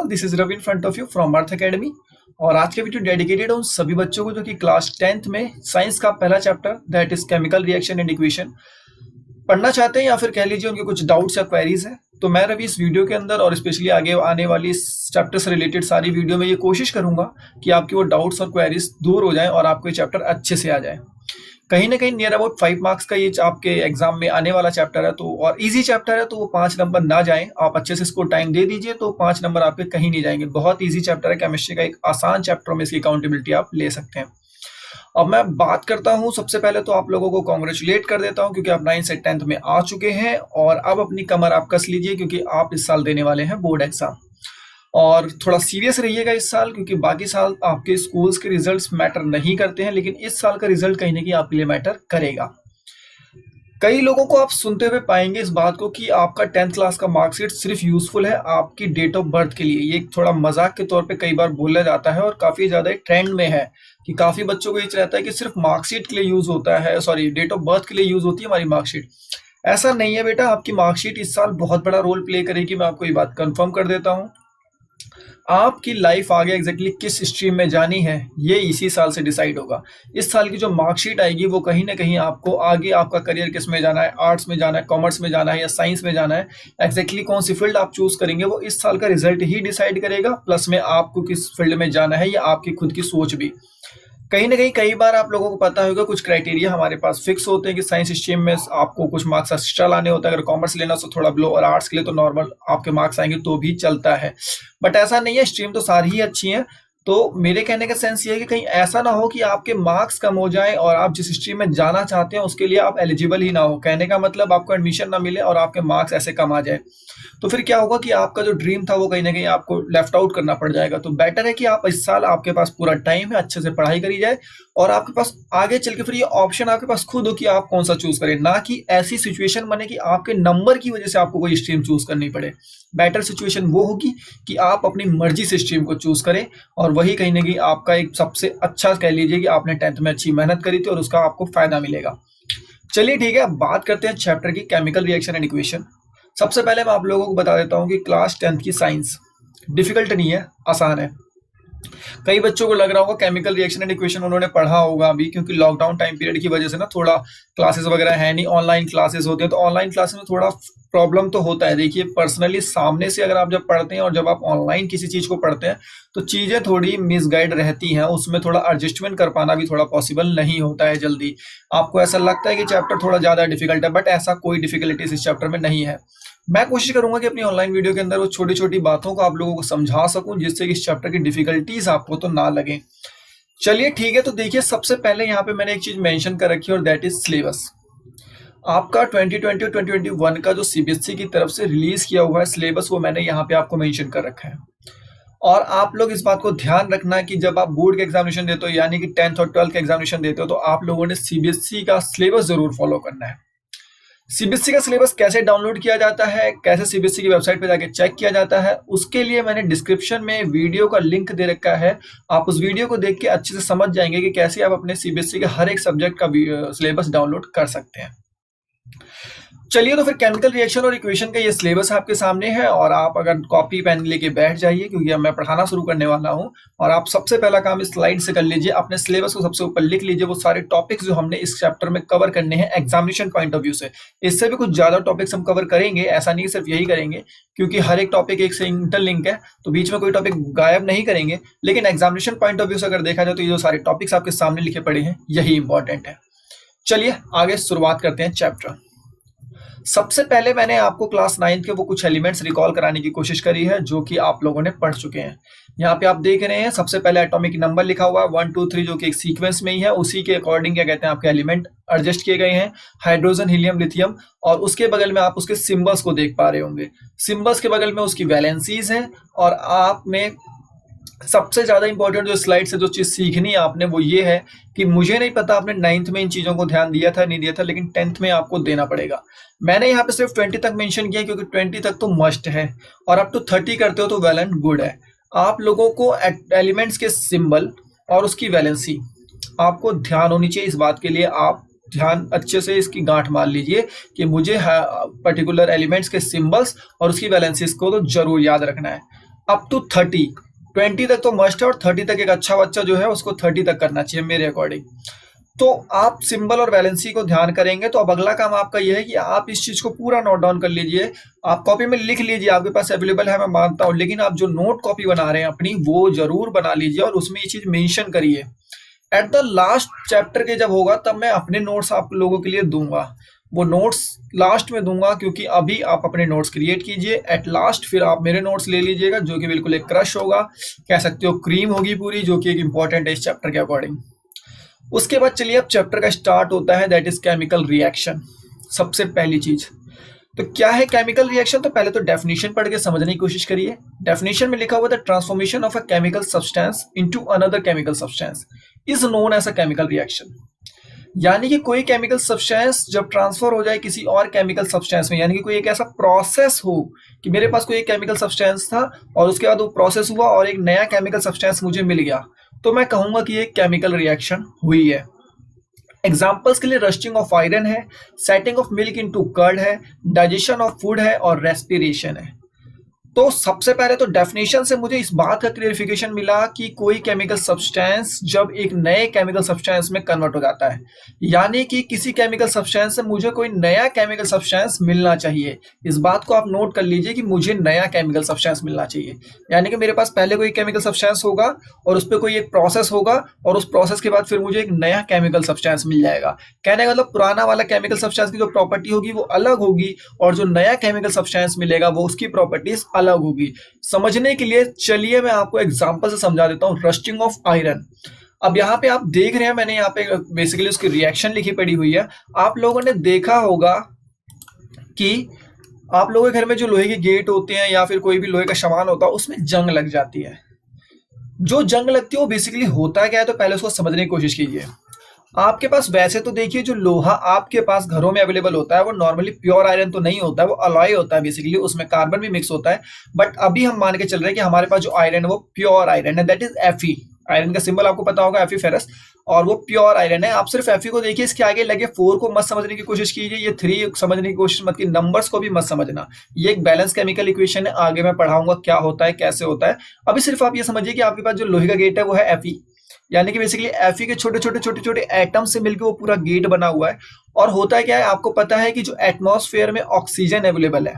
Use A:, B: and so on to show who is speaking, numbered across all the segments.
A: This is Ravi in front of you from Earth academy. और आज के वीडियो डेडिकेटेड है उन सभी बच्चों को जो कि क्लास 10th में साइंस का पहला chapter that is chemical reaction and equation पढ़ना चाहते हैं, या फिर कह लीजिए उनके कुछ डाउट्स या क्वेरीज है। तो मैं रवि इस वीडियो के अंदर और स्पेशली आगे आने वाली इस चैप्टर से रिलेटेड सारी वीडियो में ये कोशिश करूंगा कि आपके वो डाउट्स और क्वेरीज दूर हो जाएं और आपको ये चैप्टर अच्छे से आ जाए। कहीं ना कहीं नियर अबाउट 5 मार्क्स का ये आपके एग्जाम में आने वाला चैप्टर है, तो और इजी चैप्टर है, तो वो 5 नंबर ना जाएं। आप अच्छे से इसको टाइम दे दीजिए तो 5 नंबर आपके कहीं नहीं जाएंगे। बहुत इजी चैप्टर है, केमिस्ट्री का एक आसान चैप्टर में इसकी अकाउंटेबिलिटी आप ले सकते हैं। अब मैं बात करता हूं, सबसे पहले तो आप लोगों को कॉन्ग्रेचुलेट कर देता हूं क्योंकि आप 9 से 10th में आ चुके हैं और अब अपनी कमर आप कस लीजिए क्योंकि आप इस साल देने वाले हैं बोर्ड एग्जाम। और थोड़ा सीरियस रहिएगा इस साल, क्योंकि बाकी साल आपके स्कूल्स के रिजल्ट्स मैटर नहीं करते हैं, लेकिन इस साल का रिजल्ट कहीं ना कहीं आपके लिए मैटर करेगा। कई लोगों को आप सुनते हुए पाएंगे इस बात को कि आपका 10th क्लास का मार्कशीट सिर्फ यूजफुल है आपकी डेट ऑफ बर्थ के लिए। ये थोड़ा मजाक के तौर पे कई बार बोला जाता है और काफी ज्यादा ट्रेंड में है कि काफी बच्चों को ये रहता है कि सिर्फ मार्कशीट के लिए यूज होता है, सॉरी डेट ऑफ बर्थ के लिए यूज होती है हमारी मार्कशीट। ऐसा नहीं है बेटा, आपकी मार्कशीट इस साल बहुत बड़ा रोल प्ले करेगी। मैं आपको ये बात कंफर्म कर देता हूँ। आपकी लाइफ आगे एग्जैक्टली किस स्ट्रीम में जानी है ये इसी साल से डिसाइड होगा। इस साल की जो मार्कशीट आएगी वो कहीं ना कहीं आपको आगे आपका करियर किस में जाना है, आर्ट्स में जाना है, कॉमर्स में जाना है या साइंस में जाना है, एग्जैक्टली कौन सी फील्ड आप चूज करेंगे वो इस साल का रिजल्ट ही डिसाइड करेगा। प्लस में आपको किस फील्ड में जाना है या आपकी खुद की सोच भी। कहीं ना कहीं कई बार आप लोगों को पता होगा कुछ क्राइटेरिया हमारे पास फिक्स होते हैं कि साइंस स्ट्रीम में आपको कुछ मार्क्स एक्स्ट्रा लाने होते हैं। अगर कॉमर्स लेना तो थोड़ा बिलो, और आर्ट्स के लिए तो नॉर्मल आपके मार्क्स आएंगे तो भी चलता है। बट ऐसा नहीं है, स्ट्रीम तो सारी ही अच्छी है। तो मेरे कहने का सेंस ये है कि कहीं ऐसा ना हो कि आपके मार्क्स कम हो जाए और आप जिस स्ट्रीम में जाना चाहते हैं उसके लिए आप एलिजिबल ही ना हो। कहने का मतलब आपको एडमिशन ना मिले और आपके मार्क्स ऐसे कम आ जाए तो फिर क्या होगा कि आपका जो ड्रीम था वो कहीं ना कहीं आपको लेफ्ट आउट करना पड़ जाएगा। तो बेटर है कि आप इस साल आपके पास पूरा टाइम है, अच्छे से पढ़ाई करी जाए और आपके पास आगे चल के फिर ये ऑप्शन आपके पास खुद हो कि आप कौन सा चूज करें, ना कि ऐसी सिचुएशन बने कि आपके नंबर की वजह से आपको कोई स्ट्रीम चूज करनी पड़े। बेटर सिचुएशन वो होगी कि आप अपनी मर्जी से स्ट्रीम को चूज करें और वही कहीं ना कहीं आपका एक सबसे अच्छा कह लीजिए कि आपने 10th में अच्छी मेहनत करी थी और उसका आपको फायदा मिलेगा। चलिए ठीक है, अब बात करते हैं चैप्टर की केमिकल रिएक्शन एंड इक्वेशन। सबसे पहले मैं आप लोगों को बता देता हूं कि क्लास 10th की साइंस डिफिकल्ट नहीं है, आसान है। कई बच्चों को लग रहा होगा केमिकल रिएक्शन एंड इक्वेशन उन्होंने पढ़ा होगा अभी, क्योंकि लॉकडाउन टाइम पीरियड की वजह से ना थोड़ा क्लासेस वगैरह है नहीं, ऑनलाइन क्लासेस होते हैं, तो ऑनलाइन क्लासेस में थोड़ा प्रॉब्लम तो होता है। देखिए पर्सनली सामने से अगर आप जब पढ़ते हैं और जब आप ऑनलाइन किसी चीज को पढ़ते हैं तो चीजें थोड़ी मिसगाइड रहती हैं, उसमें थोड़ा एडजस्टमेंट कर पाना भी थोड़ा पॉसिबल नहीं होता है जल्दी। आपको ऐसा लगता है कि चैप्टर थोड़ा ज्यादा डिफिकल्ट है, बट ऐसा कोई डिफिकल्टीज इस चैप्टर में नहीं है। मैं कोशिश करूंगा कि अपनी ऑनलाइन वीडियो के अंदर वो छोटी छोटी बातों को आप लोगों को समझा सकूं जिससे कि इस चैप्टर की डिफिकल्टीज आपको तो ना लगे। चलिए ठीक है, तो देखिए सबसे पहले यहाँ पे मैंने एक चीज मेंशन कर रखी है और दैट इज सिलेबस। आपका 2020 और 2021 का जो सीबीएसई की तरफ से रिलीज किया हुआ है सिलेबस वो मैंने यहाँ पे आपको मेंशन कर रखा है। और आप लोग इस बात को ध्यान रखना कि जब आप बोर्ड के एग्जामिनेशन देते हो यानी कि 10th और 12th के एग्जामिनेशन देते हो तो आप लोगों ने सीबीएसई का सिलेबस जरूर फॉलो करना है। सीबीएसई का सिलेबस कैसे डाउनलोड किया जाता है, कैसे सीबीएसई की वेबसाइट पे जाके चेक किया जाता है, उसके लिए मैंने डिस्क्रिप्शन में वीडियो का लिंक दे रखा है। आप उस वीडियो को देख के अच्छे से समझ जाएंगे कि कैसे आप अपने सीबीएसई के हर एक सब्जेक्ट का सिलेबस डाउनलोड कर सकते हैं। चलिए तो फिर केमिकल रिएक्शन और इक्वेशन का ये सिलेबस आपके सामने है और आप अगर कॉपी पेन लेके बैठ जाइए क्योंकि अब मैं पढ़ाना शुरू करने वाला हूं। और आप सबसे पहला काम इस स्लाइड से कर लीजिए, अपने सिलेबस को सबसे ऊपर लिख लीजिए वो सारे टॉपिक्स जो हमने इस चैप्टर में कवर करने हैं एग्जामिनेशन पॉइंट ऑफ व्यू से। इससे भी कुछ ज्यादा टॉपिक्स हम कवर करेंगे, ऐसा नहीं सिर्फ यही करेंगे क्योंकि हर एक टॉपिक एक से इंटरलिंक है, तो बीच में कोई टॉपिक गायब नहीं करेंगे। लेकिन एग्जामिनेशन पॉइंट ऑफ व्यू से अगर देखा जाए तो ये जो सारे टॉपिक्स आपके सामने लिखे पड़े हैं यही इंपॉर्टेंट है। चलिए आगे शुरुआत करते हैं चैप्टर। सबसे पहले मैंने आपको क्लास 9th के वो कुछ एलिमेंट्स रिकॉल कराने की कोशिश करी है जो कि आप लोगों ने पढ़ चुके हैं। यहाँ पे आप देख रहे हैं सबसे पहले एटॉमिक नंबर लिखा हुआ है 1 2 3 जो कि एक सीक्वेंस में ही है, उसी के अकॉर्डिंग क्या कहते हैं आपके एलिमेंट एडजस्ट किए गए हैं, हाइड्रोजन, हीलियम, लिथियम। और उसके बगल में आप उसके सिंबल्स को देख पा रहे होंगे। सिंबल्स के बगल में उसकी वैलेंसीज हैं। और आपने सबसे ज्यादा इंपॉर्टेंट जो स्लाइड से जो चीज सीखनी है आपने वो ये है कि मुझे नहीं पता आपने 9th में इन चीजों को ध्यान दिया था नहीं दिया था, लेकिन 10th में आपको देना पड़ेगा। मैंने यहाँ पे सिर्फ 20 तक मेंशन किया क्योंकि 20 तक तो मस्ट है, और अब तो 30 करते हो तो वेल एंड गुड है। आप लोगों को एलिमेंट्स के सिंबल और उसकी वैलेंसी आपको ध्यान होनी चाहिए। इस बात के लिए आप ध्यान अच्छे से इसकी गांठ मार लीजिए कि मुझे पर्टिकुलर एलिमेंट्स के सिंबल्स और उसकी वैलेंसीज को तो जरूर याद रखना है। अप टू 30, 20 तक तो मस्ट है, और 30 तक एक अच्छा बच्चा जो है उसको 30 तक करना चाहिए मेरे अकॉर्डिंग। तो आप सिंबल और वैलेंसी को ध्यान करेंगे तो अब अगला काम आपका यह है कि आप इस चीज को पूरा नोट डाउन कर लीजिए। आप कॉपी में लिख लीजिए, आपके पास अवेलेबल है मैं मानता हूं, लेकिन आप जो नोट कॉपी बना रहे हैं अपनी वो जरूर बना लीजिए और उसमें ये चीज मेंशन करिए। एट द लास्ट चैप्टर के जब होगा तब मैं अपने नोट्स आप लोगों के लिए दूंगा, वो नोट्स लास्ट में दूंगा, क्योंकि अभी आप अपने नोट्स क्रिएट कीजिए। एट लास्ट फिर आप मेरे नोट्स ले लीजिएगा जो कि बिल्कुल एक क्रश होगा, कह सकते हो क्रीम होगी पूरी, जो कि एक इंपॉर्टेंट है इस चैप्टर के अकॉर्डिंग। उसके बाद चलिए अब चैप्टर का स्टार्ट होता है, दैट इज केमिकल रिएक्शन। सबसे पहली चीज तो क्या है केमिकल रिएक्शन, तो पहले तो डेफिनेशन पढ़ के समझने की कोशिश करिए। डेफिनेशन में लिखा हुआ the transformation of a chemical substance into another chemical substance is known as a chemical reaction. यानी कि कोई केमिकल सब्सटेंस जब ट्रांसफर हो जाए किसी और केमिकल सब्सटेंस में, यानी कि कोई एक ऐसा प्रोसेस हो कि मेरे पास कोई एक केमिकल सब्सटेंस था और उसके बाद वो प्रोसेस हुआ और एक नया केमिकल सब्सटेंस मुझे मिल गया, तो मैं कहूंगा कि ये केमिकल रिएक्शन हुई है। एग्जाम्पल्स के लिए रस्टिंग ऑफ आयरन है, setting of milk into curd है, डाइजेशन ऑफ फूड है और रेस्पिरेशन है। तो सबसे पहले तो डेफिनेशन से मुझे इस बात का क्लियरिफिकेशन मिला कि कोई केमिकल सब्सटेंस जब एक नए केमिकल सब्सटेंस में कन्वर्ट हो जाता है, यानी कि किसी केमिकल सब्सटेंस से मुझे कोई नया केमिकल सब्सटेंस मिलना चाहिए। इस बात को आप नोट कर लीजिए कि मुझे नया केमिकल सब्सटेंस मिलना चाहिए, यानी कि मेरे पास पहले कोई केमिकल सब्सटेंस होगा और उस पर कोई एक प्रोसेस होगा और उस प्रोसेस के बाद फिर मुझे एक नया केमिकल सब्सटेंस मिल जाएगा। कहने का मतलब पुराना वाला केमिकल सब्सटेंस की जो प्रॉपर्टी होगी वो अलग होगी और जो नया केमिकल सब्सटेंस मिलेगा वो उसकी प्रॉपर्टीज अलग होगी। समझने के लिए चलिए मैं आपको एग्जांपल से समझा देता हूं। रस्टिंग ऑफ आयरन, अब यहाँ पे आप देख रहे हैं मैंने यहाँ पे बेसिकली उसकी रिएक्शन लिखी पड़ी हुई है। आप लोगों ने देखा होगा कि आप लोगों के घर में जो लोहे के गेट होते हैं या फिर कोई भी लोहे का सामान होता है उसमें जंग लग जाती है। जो जंग लगती है वो बेसिकली होता क्या है, तो पहले उसको समझने की कोशिश कीजिए। आपके पास वैसे तो देखिए जो लोहा आपके पास घरों में अवेलेबल होता है वो नॉर्मली प्योर आयरन तो नहीं होता है, वो अलॉय होता है बेसिकली, उसमें कार्बन भी मिक्स होता है। बट अभी हम मान के चल रहे हैं कि हमारे पास जो आयरन है वो प्योर आयरन है, दैट इज Fe। आयरन का सिंबल आपको पता होगा Fe फेरस, और वो प्योर आयरन है। आप सिर्फ Fe को देखिए, इसके आगे लगे 4 को मत समझने की कोशिश कीजिए, ये 3 समझने की कोशिश मत कीजिए, नंबर्स को भी मत समझना। ये एक बैलेंस केमिकल इक्वेशन है, आगे मैं पढ़ाऊंगा क्या होता है कैसे होता है। अभी सिर्फ आप ये समझिए कि आपके पास जो लोहे का गेट है वो है Fe, यानी कि बेसिकली Fe के छोटे छोटे एटम से मिलकर वो पूरा गेट बना हुआ है। और होता क्या है आपको पता है कि जो एटमॉस्फेयर में ऑक्सीजन अवेलेबल है,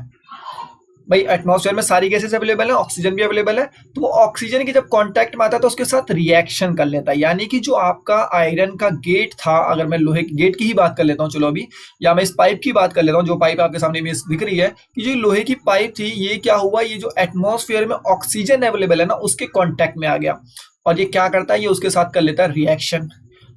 A: भाई एटमॉस्फेयर में सारी गैसेस अवेलेबल है, ऑक्सीजन भी अवेलेबल है, तो वो ऑक्सीजन की जब कांटेक्ट में आता है तो उसके साथ रिएक्शन कर लेता है। यानी कि जो आपका आयरन का गेट था, अगर मैं लोहे के गेट की ही बात कर लेता हूँ चलो अभी, या मैं इस पाइप की बात कर लेता हूँ, जो पाइप आपके सामने में दिख रही है कि जो लोहे की पाइप थी, ये क्या हुआ, ये जो एटमॉस्फेयर में ऑक्सीजन अवेलेबल है ना उसके कॉन्टेक्ट में आ गया और ये क्या करता है, ये उसके साथ कर लेता है रिएक्शन।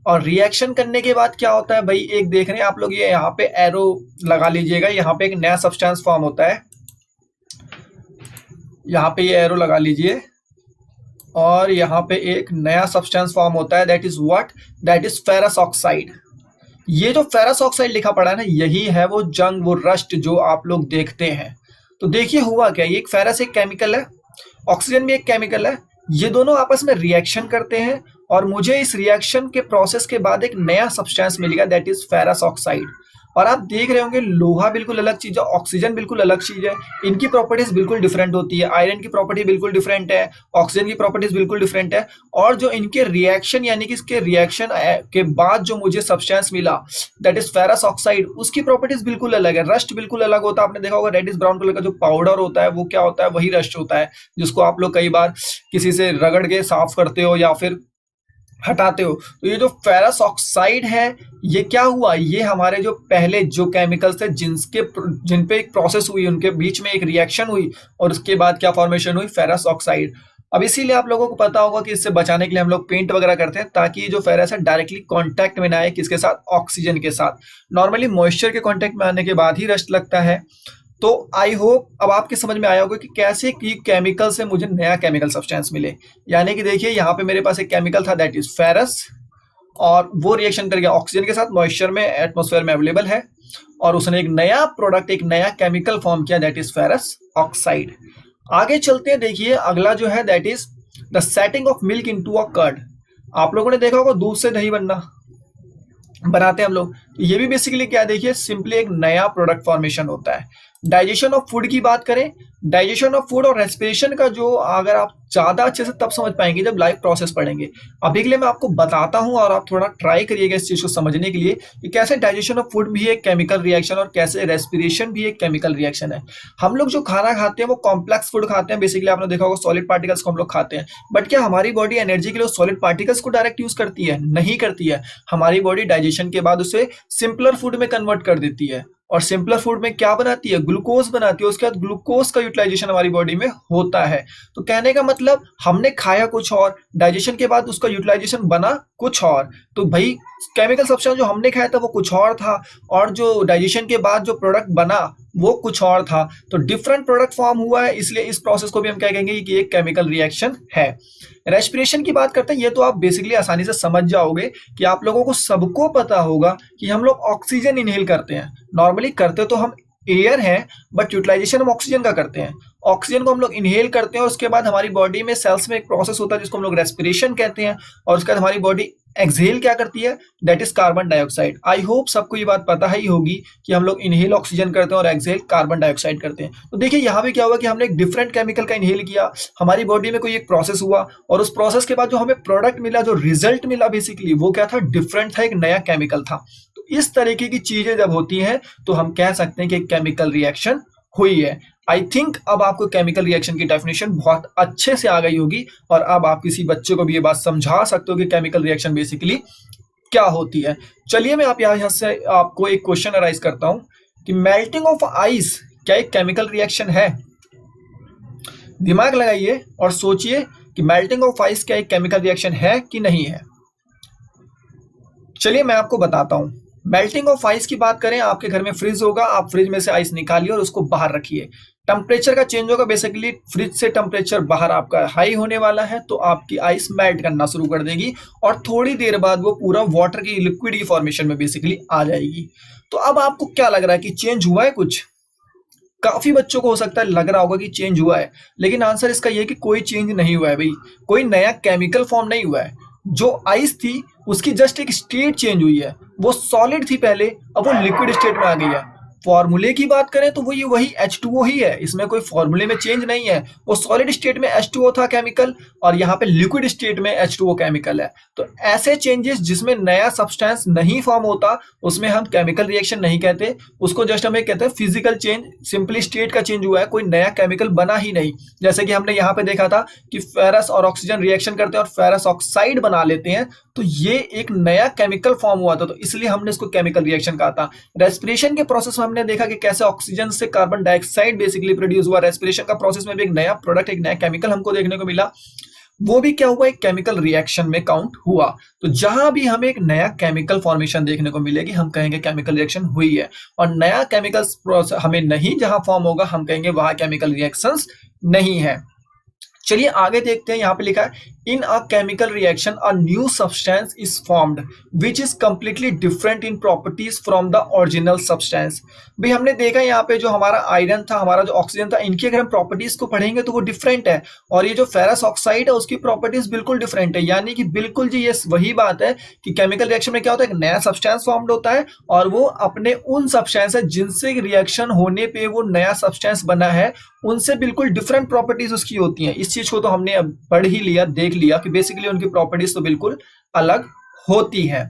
A: और रिएक्शन करने के बाद क्या होता है भाई, एक देख रहे हैं आप लोग, ये यहाँ पे एरो लगा लीजिएगा, यहाँ पे एक नया सब्सटेंस फॉर्म होता है, यहाँ पे ये एरो लगा लीजिए और यहाँ पे एक नया सब्सटेंस फॉर्म होता है, that is what, that is ferrous oxide. ये जो फेरस ऑक्साइड लिखा पड़ा है ना, यही है वो जंग, वो रस्ट जो आप लोग देखते हैं। तो देखिए हुआ क्या, ये एक फेरस एक केमिकल है, ऑक्सीजन भी एक केमिकल है, ये दोनों आपस में रिएक्शन करते हैं और मुझे इस रिएक्शन के प्रोसेस के बाद एक नया सब्सटेंस मिलेगा, दैट इज फेरस ऑक्साइड। और आप देख रहे होंगे लोहा बिल्कुल अलग चीज है, ऑक्सीजन बिल्कुल अलग चीज है, इनकी प्रॉपर्टीज बिल्कुल डिफरेंट होती है। आयरन की प्रॉपर्टी बिल्कुल डिफरेंट है, ऑक्सीजन की प्रॉपर्टीज बिल्कुल डिफरेंट है, और जो इनके रिएक्शन यानी कि इसके रिएक्शन के बाद जो मुझे सब्सटेंस मिला दैट इज फेरस ऑक्साइड, उसकी प्रॉपर्टीज बिल्कुल अलग है। रस्ट बिल्कुल अलग होता है, आपने देखा होगा रेडिश ब्राउन कलर का जो पाउडर होता है वो क्या होता है, वही रस्ट होता है, जिसको आप लोग कई बार किसी से रगड़ के साफ करते हो या फिर हटाते हो। तो ये जो फेरस ऑक्साइड है, ये क्या हुआ, ये हमारे जो पहले जो केमिकल्स थे जिन पे एक प्रोसेस हुई, उनके बीच में एक रिएक्शन हुई और उसके बाद क्या फॉर्मेशन हुई, फेरस ऑक्साइड। अब इसीलिए आप लोगों को पता होगा कि इससे बचाने के लिए हम लोग पेंट वगैरह करते हैं, ताकि ये जो फेरस है डायरेक्टली कांटेक्ट में ना आए, किसके साथ, ऑक्सीजन के साथ। नॉर्मली मॉइस्चर के कांटेक्ट में आने के बाद ही रस्ट लगता है। तो आई होप अब आपके समझ में आया होगा कि कैसे की केमिकल से मुझे नया केमिकल सब्सटेंस मिले। यानी कि देखिए यहाँ पे मेरे पास एक केमिकल था दैट इज फेरस, और वो रिएक्शन कर गया ऑक्सीजन के साथ, मॉइस्चर में एटमॉस्फेयर में अवेलेबल है, और उसने एक नया प्रोडक्ट, एक नया केमिकल फॉर्म किया दैट इज फेरस ऑक्साइड। आगे चलते हैं, देखिए अगला जो है that is the setting of milk into a curd. आप लोगों ने देखा होगा दूध से दही बनाते हैं हम लोग। तो ये भी बेसिकली क्या है, देखिए सिंपली एक नया प्रोडक्ट फॉर्मेशन होता है। डाइजेशन ऑफ फूड की बात करें, डाइजेशन ऑफ फूड और रेस्पिरेशन का जो अगर आप ज्यादा अच्छे से तब समझ पाएंगे जब लाइव प्रोसेस पढ़ेंगे। अभी के लिए मैं आपको बताता हूं और आप थोड़ा ट्राई करिएगा इस चीज को समझने के लिए कि कैसे डाइजेशन ऑफ फूड भी एक केमिकल रिएक्शन और कैसे रेस्पिरेशन भी एक केमिकल रिएक्शन है। हम लोग जो खाना खाते हैं वो कॉम्प्लेक्स फूड खाते हैं, बेसिकली आपने देखा होगा सॉलिड पार्टिकल्स को हम लोग खाते हैं। बट क्या हमारी बॉडी एनर्जी के लिए सॉलिड पार्टिकल्स को डायरेक्ट यूज करती है? नहीं करती है। हमारी बॉडी डाइजेशन के बाद उसे सिंपलर फूड में कन्वर्ट कर देती है, और सिंपलर फूड में क्या बनाती है, ग्लूकोज बनाती है। उसके बाद ग्लूकोज का यूटिलाइजेशन हमारी बॉडी में होता है। तो कहने का मतलब हमने खाया कुछ और, डाइजेशन के बाद उसका यूटिलाइजेशन बना कुछ और। तो भाई केमिकल सब्सटेंस जो हमने खाया था वो कुछ और था, और जो डाइजेशन के बाद जो प्रोडक्ट बना वो कुछ और था। तो डिफरेंट प्रोडक्ट फॉर्म हुआ है, इसलिए इस प्रोसेस को भी हम क्या कहेंगे कि एक केमिकल रिएक्शन है। रेस्पिरेशन की बात करते हैं, ये तो आप बेसिकली आसानी से समझ जाओगे कि आप लोगों को सबको पता होगा कि हम लोग ऑक्सीजन इनहेल करते हैं। नॉर्मली करते तो हम एयर है, बट यूटिलाइजेशन हम ऑक्सीजन का करते हैं। ऑक्सीजन को हम लोग इनहेल करते हैं और उसके बाद हमारी बॉडी में सेल्स में एक प्रोसेस होता है जिसको हम लोग रेस्पिरेशन कहते हैं, और उसके बाद हमारी बॉडी एक्सहेल क्या करती है, that is carbon dioxide. I hope सबको ये बात पता ही होगी कि हम लोग इनहेल ऑक्सीजन करते हैं और एक्सहेल कार्बन डाइऑक्साइड करते हैं। तो देखिए यहाँ पे क्या हुआ कि हमने एक डिफरेंट केमिकल का इनहेल किया, हमारी बॉडी में कोई एक प्रोसेस हुआ, और उस प्रोसेस के बाद जो हमें प्रोडक्ट मिला, जो रिजल्ट मिला, बेसिकली वो क्या था, डिफरेंट था, एक नया केमिकल था। तो इस तरीके की चीजें जब होती हैं तो हम कह सकते हैं कि एक केमिकल रिएक्शन हुई है। आई थिंक अब आपको केमिकल रिएक्शन की डेफिनेशन बहुत अच्छे से आ गई होगी, और अब आप किसी बच्चे को भी ये बात समझा सकते हो कि केमिकल रिएक्शन बेसिकली क्या होती है। चलिए मैं आप यहाँ से आपको एक क्वेश्चन अराइज करता हूं कि मेल्टिंग ऑफ आइस क्या एक केमिकल रिएक्शन है? दिमाग लगाइए और सोचिए कि मेल्टिंग ऑफ आइस क्या एक केमिकल रिएक्शन है कि नहीं है। चलिए मैं आपको बताता हूं। मेल्टिंग ऑफ आइस की बात करें, आपके घर में फ्रिज होगा, आप फ्रिज में से आइस निकालिए और उसको बाहर रखिए। टेम्परेचर का चेंज होगा, बेसिकली फ्रिज से टेम्परेचर बाहर आपका हाई होने वाला है, तो आपकी आइस मेल्ट करना शुरू कर देगी, और थोड़ी देर बाद वो पूरा वाटर की लिक्विड की फॉर्मेशन में बेसिकली आ जाएगी। तो अब आपको क्या लग रहा है कि चेंज हुआ है कुछ? काफी बच्चों को हो सकता है लग रहा होगा कि चेंज हुआ है, लेकिन आंसर इसका ये कि कोई चेंज नहीं हुआ है भाई। कोई नया केमिकल फॉर्म नहीं हुआ है। जो आइस थी उसकी जस्ट एक स्टेट चेंज हुई है। वो सॉलिड थी पहले, अब वो लिक्विड स्टेट में आ गई है। फॉर्मूले की बात करें तो वही H2O ही है, इसमें कोई फॉर्मूले में चेंज नहीं है। वो सॉलिड स्टेट में H2O था केमिकल, और यहाँ पे लिक्विड स्टेट में H2O केमिकल है। तो ऐसे चेंजेस जिसमें नया सब्सटेंस नहीं फॉर्म होता उसमें हम केमिकल रिएक्शन नहीं कहते, उसको जस्ट हमें कहते हैं फिजिकल चेंज। सिंपली स्टेट का चेंज हुआ है, कोई नया केमिकल बना ही नहीं। जैसे कि हमने यहाँ पे देखा था कि फेरस और ऑक्सीजन रिएक्शन करते हैं और फेरस ऑक्साइड बना लेते हैं, तो ये एक नया केमिकल फॉर्म हुआ था, तो इसलिए हमने इसको केमिकल रिएक्शन कहा था। रेस्पिरेशन के प्रोसेस में हमने देखा कि कैसे ऑक्सीजन से कार्बन डाइऑक्साइड बेसिकली प्रोड्यूस हुआ। रेस्पिरेशन का प्रोसेस में भी एक नया प्रोडक्ट, एक नया केमिकल हमको देखने को मिला, वो भी क्या हुआ, एक केमिकल रिएक्शन में काउंट हुआ। तो जहां भी हमें एक नया केमिकल फॉर्मेशन देखने को मिलेगी हम कहेंगे केमिकल रिएक्शन हुई है, और नया केमिकल प्रोसेस हमें नहीं जहां फॉर्म होगा हम कहेंगे वहां केमिकल रिएक्शंस नहीं है। चलिए आगे देखते हैं, यहाँ पे लिखा है in a chemical reaction a new substance is formed which is completely different in properties from the original substance. भाई हमने देखा यहाँ पे जो हमारा आयरन था, हमारा जो ऑक्सीजन था, इनकी अगर हम प्रॉपर्टीज को पढ़ेंगे तो वो डिफरेंट है, और ये जो फेरस ऑक्साइड है उसकी प्रॉपर्टीज बिल्कुल डिफरेंट है। यानी कि बिल्कुल जी ये वही बात है कि केमिकल रिएक्शन में क्या होता है, एक नया सब्सटेंस फॉर्म्ड होता है, और वो अपने उन सब्सटेंस है जिनसे रिएक्शन होने पे वो नया सब्सटेंस बना है उनसे बिल्कुल डिफरेंट प्रॉपर्टीज उसकी होती हैं। इस चीज को तो हमने अब पढ़ ही लिया, देख लिया कि बेसिकली उनकी प्रॉपर्टीज तो बिल्कुल अलग होती है।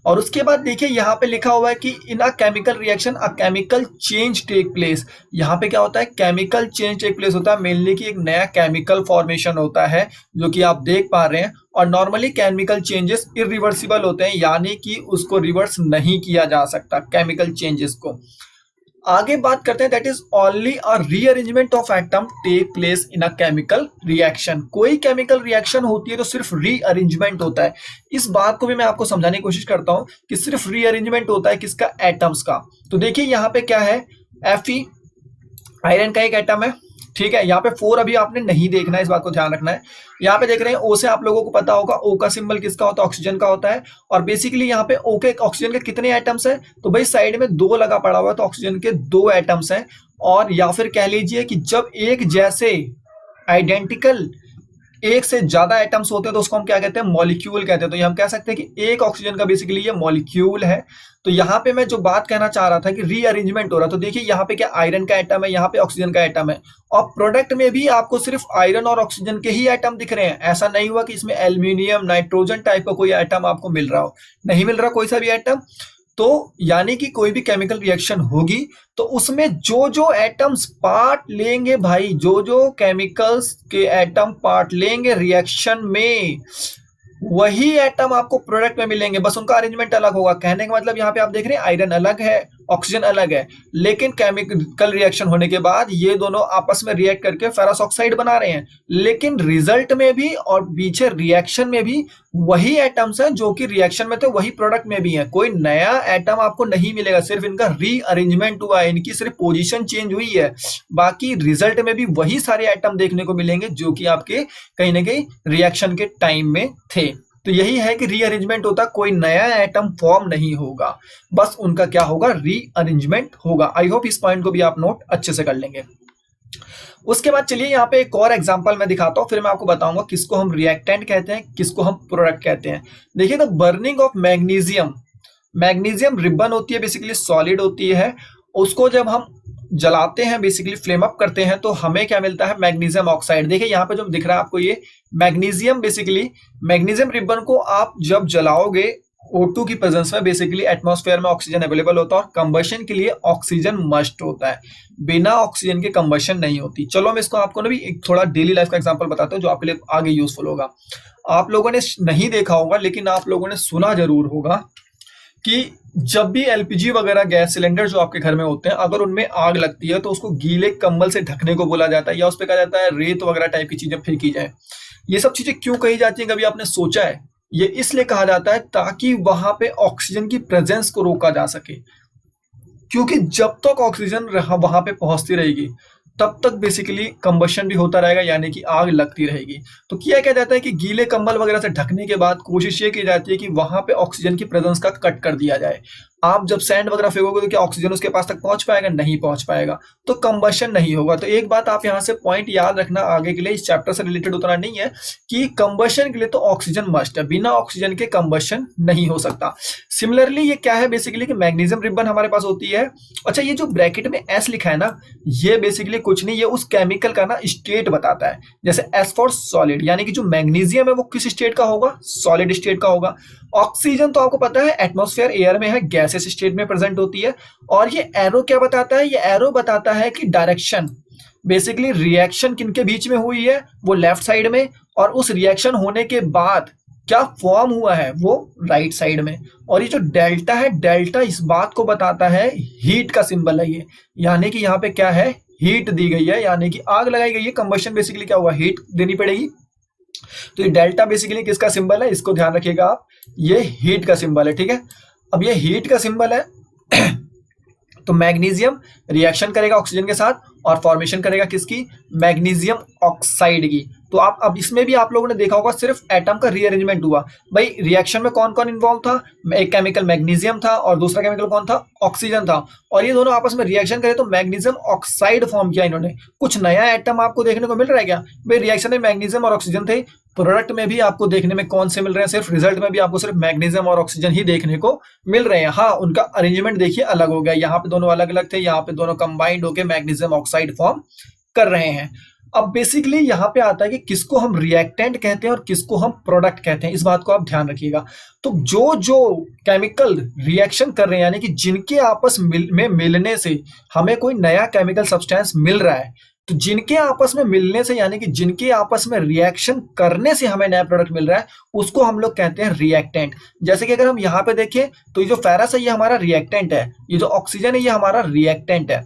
A: और उसके बाद देखिए यहाँ पे लिखा हुआ है कि in a chemical reaction a chemical change take place. यहाँ पे क्या होता है, केमिकल चेंज टेक प्लेस होता है, मेनली कि एक नया केमिकल फॉर्मेशन होता है जो कि आप देख पा रहे हैं। और नॉर्मली केमिकल चेंजेस इरिवर्सिबल होते हैं, यानी कि उसको रिवर्स नहीं किया जा सकता केमिकल चेंजेस को। आगे बात करते हैं, that is only a rearrangement of atom take place in a chemical reaction. कोई केमिकल रिएक्शन होती है तो सिर्फ रीअरेंजमेंट होता है। इस बात को भी मैं आपको समझाने की कोशिश करता हूं कि सिर्फ रीअरेंजमेंट होता है किसका, एटम्स का। तो देखिए यहाँ पे क्या है, Fe आयरन का एक एटम है, ठीक है। यहाँ पे 4 अभी आपने नहीं देखना है, इस बात को ध्यान रखना है। यहाँ पे देख रहे हैं O से, आप लोगों को पता होगा O का सिंबल किसका होता है, ऑक्सीजन का होता है। और बेसिकली यहाँ पे O के, ऑक्सीजन के कितने एटम्स है, तो भाई साइड में 2 लगा पड़ा हुआ है, तो ऑक्सीजन के 2 एटम्स हैं। और या फिर कह लीजिए कि जब एक जैसे आइडेंटिकल एक से ज्यादा एटम्स होते हैं तो उसको हम क्या कहते हैं, मॉलिक्यूल कहते हैं। तो ये हम कह सकते हैं कि एक ऑक्सीजन का बेसिकली ये मॉलिक्यूल है। तो यहाँ पे मैं जो बात कहना चाह रहा था कि रीअरेंजमेंट हो रहा है, तो देखिए यहाँ पे क्या आयरन का एटम है, यहाँ पे ऑक्सीजन का एटम है। और प्रोडक्ट में भी आपको सिर्फ आयरन और ऑक्सीजन के ही एटम दिख रहे हैं। ऐसा नहीं हुआ कि इसमें एल्यूमिनियम, नाइट्रोजन टाइप का कोई एटम आपको मिल रहा हो, नहीं मिल रहा कोई सा भी एटम। तो यानी कि कोई भी केमिकल रिएक्शन होगी तो उसमें जो जो एटम्स पार्ट लेंगे भाई, जो जो केमिकल्स के एटम पार्ट लेंगे रिएक्शन में, वही एटम आपको प्रोडक्ट में मिलेंगे, बस उनका अरेंजमेंट अलग होगा। कहने का मतलब यहाँ पे आप देख रहे हैं आयरन अलग है, ऑक्सीजन अलग है, लेकिन केमिकल रिएक्शन होने के बाद ये दोनों आपस में रिएक्ट करके फेरस ऑक्साइड बना रहे हैं। लेकिन रिजल्ट में भी और पीछे रिएक्शन में भी वही एटम्स हैं जो कि रिएक्शन में थे, वही प्रोडक्ट में भी है। कोई नया एटम आपको नहीं मिलेगा, सिर्फ इनका रीअरेंजमेंट हुआ है, इनकी सिर्फ पोजीशन चेंज हुई है। बाकी रिजल्ट में भी वही सारे एटम देखने को मिलेंगे जो कि आपके कहीं ना कहीं रिएक्शन के टाइम में थे। तो यही है कि रीअरेंजमेंट होता, कोई नया एटम फॉर्म नहीं होगा, बस उनका क्या होगा, रीअरेंजमेंट होगा। आई होप इस पॉइंट को भी आप नोट अच्छे से कर लेंगे। उसके बाद चलिए यहाँ पे एक और एग्जांपल मैं दिखाता हूँ, फिर मैं आपको बताऊंगा किसको हम रिएक्टेंट कहते हैं, किसको हम प्रोडक्ट कहते हैं। देखिए, the burning of magnesium, magnesium ribbon होती है, बेसिकली सॉलिड होती है। उसको जब हम जलाते हैं, बेसिकली फ्लेम अप करते हैं, तो हमें क्या मिलता है, मैग्नीशियम ऑक्साइड। देखिए यहाँ पे जो दिख रहा है आपको, ये मैग्नीशियम, बेसिकली मैग्नीशियम रिबन को आप जब जलाओगे O2 की प्रेजेंस में, बेसिकली एटमॉस्फेयर में ऑक्सीजन अवेलेबल होता है और कंबशन के लिए ऑक्सीजन मस्ट होता है, बिना ऑक्सीजन के कंबशन नहीं होती। चलो मैं इसको आपको ना भी एक थोड़ा डेली लाइफ का एग्जांपल बताता हूँ जो आपके लिए आगे यूजफुल होगा। आप लोगों ने नहीं देखा होगा लेकिन आप लोगों ने सुना जरूर होगा कि जब भी एलपीजी वगैरह गैस सिलेंडर जो आपके घर में होते हैं, अगर उनमें आग लगती है तो उसको गीले कंबल से ढकने को बोला जाता है, या उस पर कहा जाता है रेत वगैरह टाइप की चीजें फेंकी जाए। ये सब चीजें क्यों कही जाती है, कभी आपने सोचा है? ये इसलिए कहा जाता है ताकि वहां पे ऑक्सीजन की प्रेजेंस को रोका जा सके, क्योंकि जब तक ऑक्सीजन वहां पे पहुंचती रहेगी तब तक बेसिकली कंबशन भी होता रहेगा, यानी कि आग लगती रहेगी। तो किया क्या जाता है कि गीले कंबल वगैरह से ढकने के बाद कोशिश ये की जाती है कि वहां पे ऑक्सीजन की प्रेजेंस का कट कर दिया जाए। आप जब सैंड वगैरह फेंकोगे तो क्या ऑक्सीजन उसके पास तक पहुंच पाएगा? नहीं पहुंच पाएगा, तो कंबशन नहीं होगा। तो एक बात आप यहाँ से पॉइंट याद रखना आगे के लिए, इस चैप्टर से रिलेटेड उतना नहीं है, कि कंबशन के लिए तो ऑक्सीजन मस्ट है, बिना ऑक्सीजन के कंबशन नहीं हो सकता। सिमिलरली ये क्या है बेसिकली कि मैग्नीशियम रिबन हमारे पास होती है। अच्छा, ये जो ब्रैकेट में एस लिखा है ना, ये बेसिकली कुछ नहीं, ये उस केमिकल का ना स्टेट बताता है। जैसे एस फॉर सॉलिड, यानी कि जो मैग्नीशियम है वो किस स्टेट का होगा? सॉलिड स्टेट का होगा। ऑक्सीजन तो आपको पता है एटमॉस्फेयर एयर में है, गैसेस स्टेट में प्रेजेंट होती है। और ये एरो क्या बताता है? ये एरो बताता है कि डायरेक्शन, बेसिकली रिएक्शन किनके बीच में हुई है, वो लेफ्ट साइड में, और उस रिएक्शन होने के बाद क्या फॉर्म हुआ है, वो राइट साइड में। और ये जो डेल्टा है, डेल्टा इस बात को बताता है, हीट का सिंबल है ये, यानी कि यहाँ पे क्या है, हीट दी गई है, यानी कि आग लगाई गई है। कंबशन बेसिकली क्या हुआ, हीट देनी पड़ेगी। तो ये डेल्टा बेसिकली किसका सिंबल है, इसको ध्यान रखिएगा आप, ये हीट का सिंबल है, ठीक है। अब ये हीट का सिंबल है तो मैग्नीशियम रिएक्शन करेगा ऑक्सीजन के साथ और फॉर्मेशन करेगा किसकी, मैग्नीशियम ऑक्साइड की। तो आप अब इसमें भी आप लोगों ने देखा होगा सिर्फ एटम का रीअरेंजमेंट हुआ। भाई रिएक्शन में कौन कौन इन्वॉल्व था? एक केमिकल मैग्नीशियम था और दूसरा केमिकल कौन था? ऑक्सीजन था। और ये दोनों आपस में रिएक्शन करे तो मैग्नीशियम ऑक्साइड फॉर्म किया इन्होंने। कुछ नया एटम आपको देखने को मिल रहा है क्या? भाई रिएक्शन में मैग्नीशियम और ऑक्सीजन थे, प्रोडक्ट में भी आपको देखने में कौन से मिल रहे हैं? सिर्फ रिजल्ट में भी आपको सिर्फ मैग्नीशियम और ऑक्सीजन ही देखने को मिल रहे हैं। हाँ, उनका अरेंजमेंट देखिए अलग हो गया, यहाँ पे दोनों अलग अलग थे, यहाँ पे दोनों कंबाइंड होकर मैग्नीशियम ऑक्साइड फॉर्म कर रहे हैं। अब बेसिकली यहाँ पे आता है कि किसको हम रिएक्टेंट कहते हैं और किसको हम प्रोडक्ट कहते हैं, इस बात को आप ध्यान रखिएगा। तो जो जो केमिकल रिएक्शन कर रहे हैं, यानी कि जिनके आपस में मिलने से हमें कोई नया केमिकल सब्सटेंस मिल रहा है, तो जिनके आपस में मिलने से यानी कि जिनके आपस में रिएक्शन करने से हमें नया प्रोडक्ट मिल रहा है, उसको हम लोग कहते हैं रिएक्टेंट। जैसे कि अगर हम यहाँ पे देखें तो ये जो फेरस है ये हमारा रिएक्टेंट है, ये जो ऑक्सीजन है ये हमारा रिएक्टेंट है,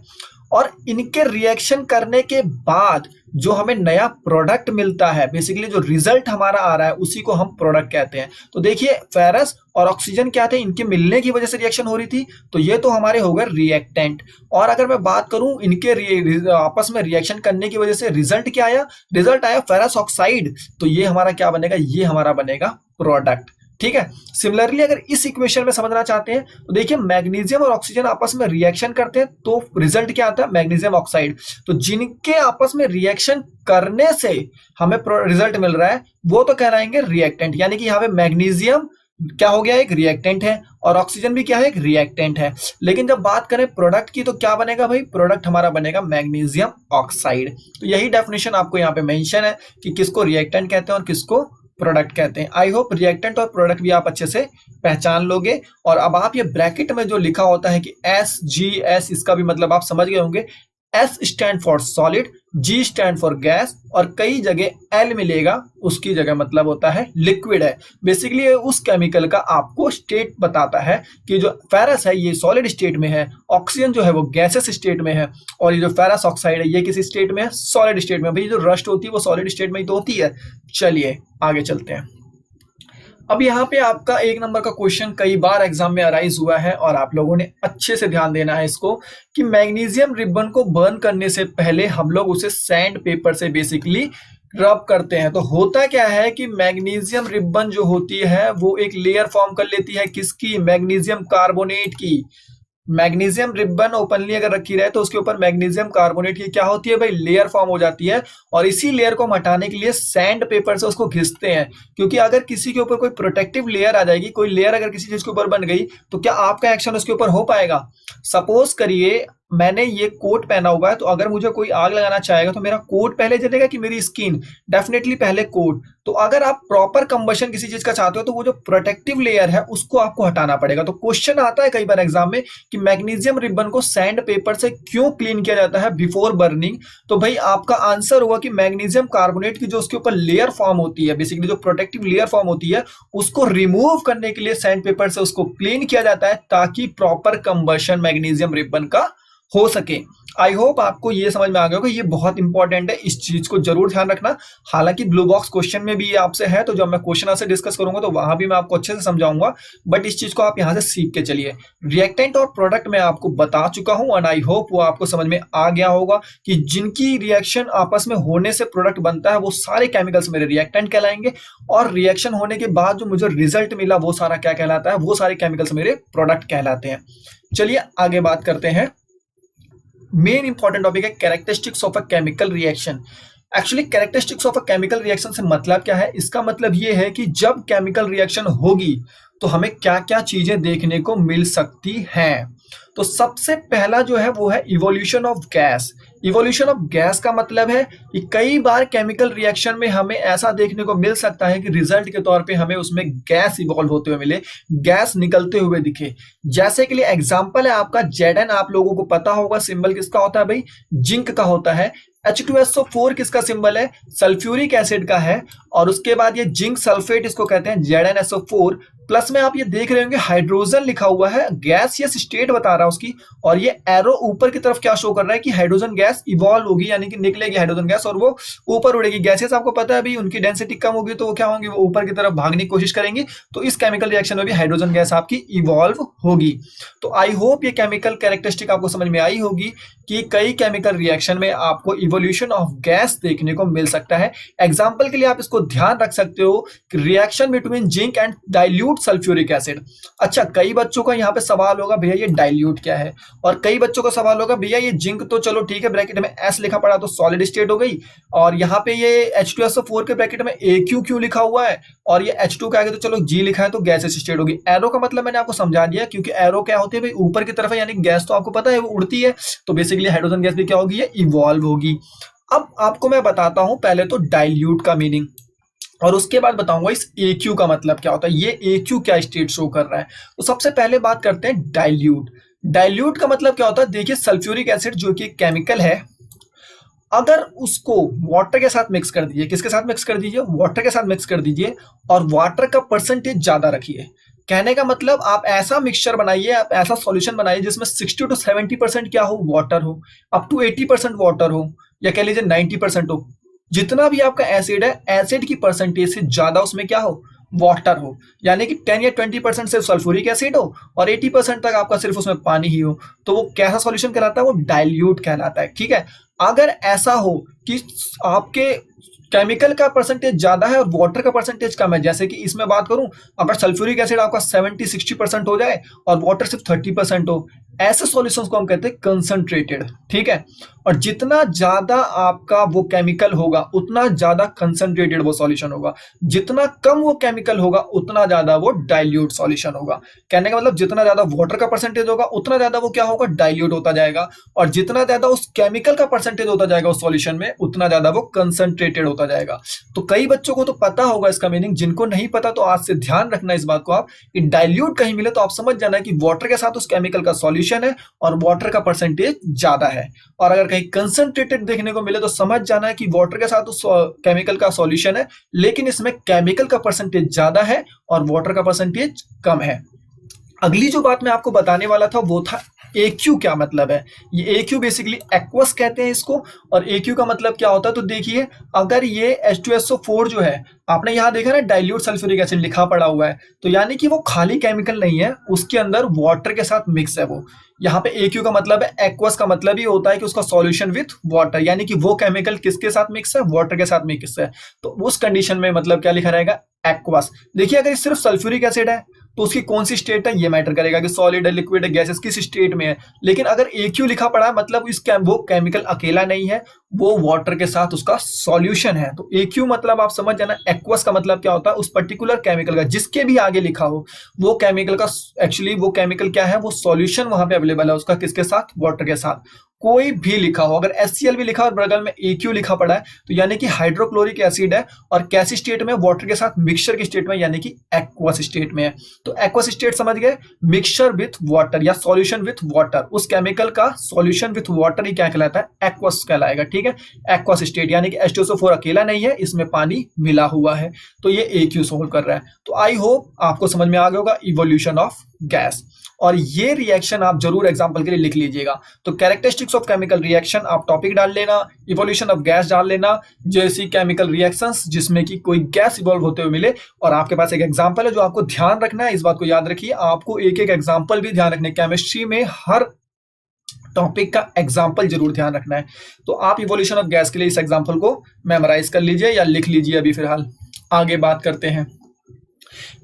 A: और इनके रिएक्शन करने के बाद जो हमें नया प्रोडक्ट मिलता है, बेसिकली जो रिजल्ट हमारा आ रहा है, उसी को हम प्रोडक्ट कहते हैं। तो देखिए फेरस और ऑक्सीजन क्या थे, इनके मिलने की वजह से रिएक्शन हो रही थी, तो ये तो हमारे हो गए रिएक्टेंट। और अगर मैं बात करूं इनके आपस में रिएक्शन करने की वजह से रिजल्ट क्या आया, रिजल्ट आया फेरस ऑक्साइड, तो ये हमारा क्या बनेगा, ये हमारा बनेगा प्रोडक्ट। ठीक है। सिमिलरली अगर इस इक्वेशन में समझना चाहते हैं तो देखिए मैग्नीशियम और ऑक्सीजन आपस में रिएक्शन करते हैं तो रिजल्ट क्या आता है, मैग्नीशियम ऑक्साइड। तो जिनके आपस में रिएक्शन करने से हमें रिजल्ट मिल रहा है वो तो कहलाएंगे रिएक्टेंट। यानी कि यहाँ पे मैग्नीशियम क्या हो गया, एक रिएक्टेंट है, और ऑक्सीजन भी क्या है, एक रिएक्टेंट है। लेकिन जब बात करें प्रोडक्ट की तो क्या बनेगा भाई, प्रोडक्ट हमारा बनेगा मैग्नीशियम ऑक्साइड। तो यही डेफिनेशन आपको यहाँ पे मेंशन है कि किसको रिएक्टेंट कहते हैं और किसको प्रोडक्ट कहते हैं। आई होप रिएक्टेंट और प्रोडक्ट भी आप अच्छे से पहचान लोगे। और अब आप ये ब्रैकेट में जो लिखा होता है कि SGS, इसका भी मतलब आप समझ गए होंगे। S stand for solid, G stand for gas, और कई जगह L मिलेगा, उसकी जगह मतलब होता है लिक्विड है। बेसिकली ये उस केमिकल का आपको स्टेट बताता है कि जो फेरस है ये सॉलिड स्टेट में है, ऑक्सीजन जो है वो गैसेस स्टेट में है, और ये जो फेरस ऑक्साइड है ये किसी स्टेट में है, सॉलिड स्टेट में। भाई जो रस्ट होती है वो सॉलिड स्टेट में ही तो होती है। चलिए आगे चलते हैं। अब यहाँ पे आपका 1 नंबर का क्वेश्चन कई बार एग्जाम में अराइज हुआ है और आप लोगों ने अच्छे से ध्यान देना है इसको, कि मैग्नीशियम रिबन को बर्न करने से पहले हम लोग उसे सैंड पेपर से बेसिकली रब करते हैं। तो होता क्या है कि मैग्नीशियम रिबन जो होती है वो एक लेयर फॉर्म कर लेती है, किसकी, मैग्नीशियम कार्बोनेट की। मैग्नीशियम रिबन ओपनली अगर रखी रहे तो उसके ऊपर मैग्नीशियम कार्बोनेट की क्या होती है भाई, लेयर फॉर्म हो जाती है, और इसी लेयर को हटाने के लिए सैंड पेपर से उसको घिसते हैं। क्योंकि अगर किसी के ऊपर कोई प्रोटेक्टिव लेयर आ जाएगी, कोई लेयर अगर किसी चीज के ऊपर बन गई, तो क्या आपका एक्शन उसके ऊपर हो पाएगा। सपोज करिए मैंने ये कोट पहना हुआ है, तो अगर मुझे कोई आग लगाना चाहेगा तो मेरा कोट पहले जलेगा कि मेरी स्किन, डेफिनेटली पहले कोट। तो अगर आप प्रॉपर कंबशन किसी चीज का चाहते हो तो वो जो प्रोटेक्टिव लेयर है उसको आपको हटाना पड़ेगा। तो क्वेश्चन आता है कई बार एग्जाम में कि मैग्नीशियम रिबन को सैंड पेपर से क्यों क्लीन किया जाता है बिफोर बर्निंग। तो भाई आपका आंसर होगा कि मैग्नीशियम कार्बोनेट की जो उसके ऊपर लेयर फॉर्म होती है, बेसिकली जो प्रोटेक्टिव लेयर फॉर्म होती है, उसको रिमूव करने के लिए सैंड पेपर से उसको क्लीन किया जाता है, ताकि प्रॉपर कंबशन मैग्नीशियम रिबन का हो सके। आई होप आपको ये समझ में आ गया होगा, ये बहुत इंपॉर्टेंट है, इस चीज को जरूर ध्यान रखना। हालांकि ब्लू बॉक्स क्वेश्चन में भी ये आपसे है, तो जब मैं क्वेश्चन से डिस्कस करूंगा तो वहां भी मैं आपको अच्छे से समझाऊंगा, बट इस चीज को आप यहां से सीख के चलिए। रिएक्टेंट और प्रोडक्ट मैं आपको बता चुका हूं, एंड आई होप वो आपको समझ में आ गया होगा कि जिनकी रिएक्शन आपस में होने से प्रोडक्ट बनता है वो सारे केमिकल्स मेरे रिएक्टेंट कहलाएंगे, और रिएक्शन होने के बाद जो मुझे रिजल्ट मिला वो सारा क्या कहलाता है, वो सारे केमिकल्स मेरे प्रोडक्ट कहलाते हैं। चलिए आगे बात करते हैं। मेन इंपॉर्टेंट टॉपिक है characteristics of a chemical reaction. Actually characteristics of a chemical reaction से मतलब क्या है, इसका मतलब ये है कि जब केमिकल रिएक्शन होगी तो हमें क्या क्या चीजें देखने को मिल सकती हैं। तो सबसे पहला जो है वो है evolution of gas. Evolution of gas का मतलब है कि कई बार केमिकल रिएक्शन में हमें ऐसा देखने को मिल सकता है कि रिजल्ट के तौर पे हमें उसमें गैस इवॉल्व होते हुए मिले, गैस निकलते हुए दिखे। जैसे के लिए एग्जांपल है आपका Zn, आप लोगों को पता होगा सिंबल किसका होता है भाई, जिंक का होता है। H2SO4 किसका सिंबल है, सल्फ्यूरिक एसिड का है, और उसके बाद ये जिंक सल्फेट इसको कहते हैं ZnSO4। प्लस में आप ये देख रहे होंगे हाइड्रोजन लिखा हुआ है, गैस ये स्टेट बता रहा है उसकी, और ये एरो ऊपर की तरफ क्या शो कर रहा है कि हाइड्रोजन गैस इवॉल्व होगी, यानी कि निकलेगी हाइड्रोजन गैस और वो ऊपर उड़ेगी। गैसेस आपको पता है भाई उनकी डेंसिटी कम होगी तो वो क्या होंगी, वो ऊपर की तरफ भागने की कोशिश करेंगी। तो इस केमिकल रिएक्शन में भी हाइड्रोजन गैस आपकी इवॉल्व होगी। तो आई होप ये केमिकल कैरेक्टरिस्टिक आपको समझ में आई होगी कि कई केमिकल रिएक्शन में आपको इवोल्यूशन ऑफ गैस देखने को मिल सकता है। एग्जाम्पल के लिए आप इसको ध्यान रख सकते हो कि reaction between zinc and dilute sulphuric acid. अच्छा, कई बच्चों का यहाँ पे सवाल होगा भैया ये डाइल्यूट क्या है, और कई बच्चों का सवाल होगा भैया ये जिंक तो चलो ठीक है ब्रैकेट में एस लिखा पड़ा तो सॉलिड स्टेट हो गई, और यहाँ पे ये H2SO4 के ब्रैकेट में AQ क्यों लिखा हुआ है, और ये H2 के आगे तो चलो G लिखा है तो गैसेस स्टेट होगी। एरो का मतलब मैंने आपको समझा दिया, क्योंकि एरो क्या होती है भाई ऊपर की तरफ है, यानी गैस तो आपको पता है वो उड़ती है, तो बेसिकली हाइड्रोजन गैस भी क्या होगी, ये इवॉल्व होगी। अब आपको मैं बताता हूं पहले तो डाइल्यूट का मीनिंग, और उसके बाद बताऊंगा इस AQ का मतलब क्या होता है, ये AQ क्या स्टेट शो कर रहा है। तो सबसे पहले बात करते हैं डाइल्यूट। डाइल्यूट का मतलब क्या होता है, देखिए सल्फ्यूरिक एसिड जो कि केमिकल है, अगर उसको वाटर के साथ मिक्स कर दीजिए, किसके साथ मिक्स कर दीजिए, वाटर के साथ मिक्स कर दीजिए, और वाटर का परसेंटेज ज्यादा रखिए। कहने का मतलब आप ऐसा मिक्सचर बनाइए, आप ऐसा सॉल्यूशन बनाइए जिसमें 60 to 70% क्या हो, वाटर हो, अप टू 80% वाटर हो, या कह लीजिए 90% हो। जितना भी आपका एसिड है, एसिड की परसेंटेज से ज्यादा उसमें क्या हो, वाटर हो। यानी कि 10 या 20% सिर्फ सल्फ्यूरिक एसिड हो और 80% तक आपका सिर्फ उसमें पानी ही हो, तो वो कैसा सॉल्यूशन कहलाता है, वो डाइल्यूट कहलाता है। ठीक है, अगर ऐसा हो कि आपके केमिकल का परसेंटेज ज्यादा है और वाटर का परसेंटेज कम है, जैसे कि इसमें बात करूं, अगर सल्फ्यूरिक एसिड आपका 70-60% हो जाए और वाटर सिर्फ 30% हो, ऐसे सॉल्यूशंस को हम कहते हैं कंसंट्रेटेड। ठीक है, और जितना ज्यादा आपका वो केमिकल होगा उतना ज्यादा कंसंट्रेटेड वो सॉल्यूशन होगा, जितना कम वो केमिकल होगा उतना ज्यादा वो डाइल्यूट सॉल्यूशन होगा। कहने का मतलब जितना ज्यादा वाटर का परसेंटेज होगा उतना ज्यादा वो क्या होगा, डाइल्यूट होता जाएगा, और जितना ज्यादा उस केमिकल का परसेंटेज होता जाएगा उस सॉल्यूशन में उतना ज्यादा वो कंसंट्रेटेड होता जाएगा। तो कई बच्चों को तो पता होगा इसका मीनिंग, जिनको नहीं पता तो आज से ध्यान रखना इस बात को आप, कि डाइल्यूट कहीं मिले तो आप समझ जाना कि वाटर के साथ उस केमिकल का सॉल्यूशन है और वाटर का परसेंटेज ज्यादा है, और अगर कहीं कंसंट्रेटेड देखने को मिले तो समझ जाना है कि वाटर के साथ उस केमिकल का सॉल्यूशन है लेकिन इसमें केमिकल का परसेंटेज ज्यादा है और वाटर का परसेंटेज कम है। अगली जो बात मैं आपको बताने वाला था वो था AQ क्या मतलब है। ये AQ बेसिकली एक्वस कहते हैं इसको, और AQ का मतलब क्या होता है, तो देखिए अगर ये H2SO4 जो है, आपने यहाँ देखा ना डाइल्यूट सल्फ्यूरिक एसिड लिखा पड़ा हुआ है, तो यानी कि वो खाली केमिकल नहीं है, उसके अंदर वाटर के साथ मिक्स है वो। यहाँ पे AQ का मतलब है एक्वस, का मतलब ही होता है कि उसका सॉल्यूशन विथ वाटर, यानी कि वो केमिकल किसके साथ मिक्स है, वाटर के साथ मिक्स है। तो उस कंडीशन में मतलब क्या लिखा रहेगा, एक्वस। देखिए अगर सिर्फ सल्फ्यूरिक एसिड है तो उसकी कौन सी स्टेट है ये मैटर करेगा, कि सॉलिड है, लिक्विड है, गैसेस किस स्टेट में है। लेकिन अगर AQ लिखा पड़ा है मतलब वो केमिकल अकेला नहीं है, वो वाटर के साथ उसका सॉल्यूशन है। तो AQ मतलब आप समझ जाना, एक्वस का मतलब क्या होता है, उस पर्टिकुलर केमिकल का जिसके भी आगे लिखा हो वो केमिकल का, एक्चुअली वो केमिकल क्या है, वो सॉल्यूशन वहां पे अवेलेबल है उसका, किसके साथ, वाटर के साथ। कोई भी लिखा हो, अगर HCl भी लिखा और बगल में AQ लिखा पड़ा है तो यानी कि हाइड्रोक्लोरिक एसिड है, और कैसी स्टेट में, वाटर के साथ मिक्सचर की स्टेट में, यानी कि एक्वस स्टेट में है। तो एक्वस स्टेट समझ गए, मिक्सचर विथ वाटर या सॉल्यूशन विथ वाटर, उस केमिकल का सॉल्यूशन विथ वाटर ही क्या कहलाता है, एक्वस कहलाएगा। ठीक है, एक्वस स्टेट यानी कि H2SO4 अकेला नहीं है, इसमें पानी मिला हुआ है। तो ये AQ सोल्व कर रहा है। तो आई होप आपको समझ में आ गया होगा इवोल्यूशन ऑफ गैस, और ये रिएक्शन आप जरूर एग्जांपल के लिए लिख लीजिएगा। तो कैरेक्टरिस्टिक्स ऑफ केमिकल रिएक्शन आप टॉपिक डाल लेना, इवोल्यूशन ऑफ गैस डाल लेना, जैसी केमिकल रिएक्शंस जिसमें कि कोई गैस इवॉल्व होते हुए मिले, और आपके पास एक एग्जांपल है जो आपको ध्यान रखना है। इस बात को याद रखिए, आपको एक एक एग्जांपल भी ध्यान रखने, केमिस्ट्री में हर टॉपिक का एग्जाम्पल जरूर ध्यान रखना है। तो आप इवोल्यूशन ऑफ गैस के लिए इस एग्जाम्पल को मेमोराइज कर लीजिए या लिख लीजिए अभी फिलहाल। आगे बात करते हैं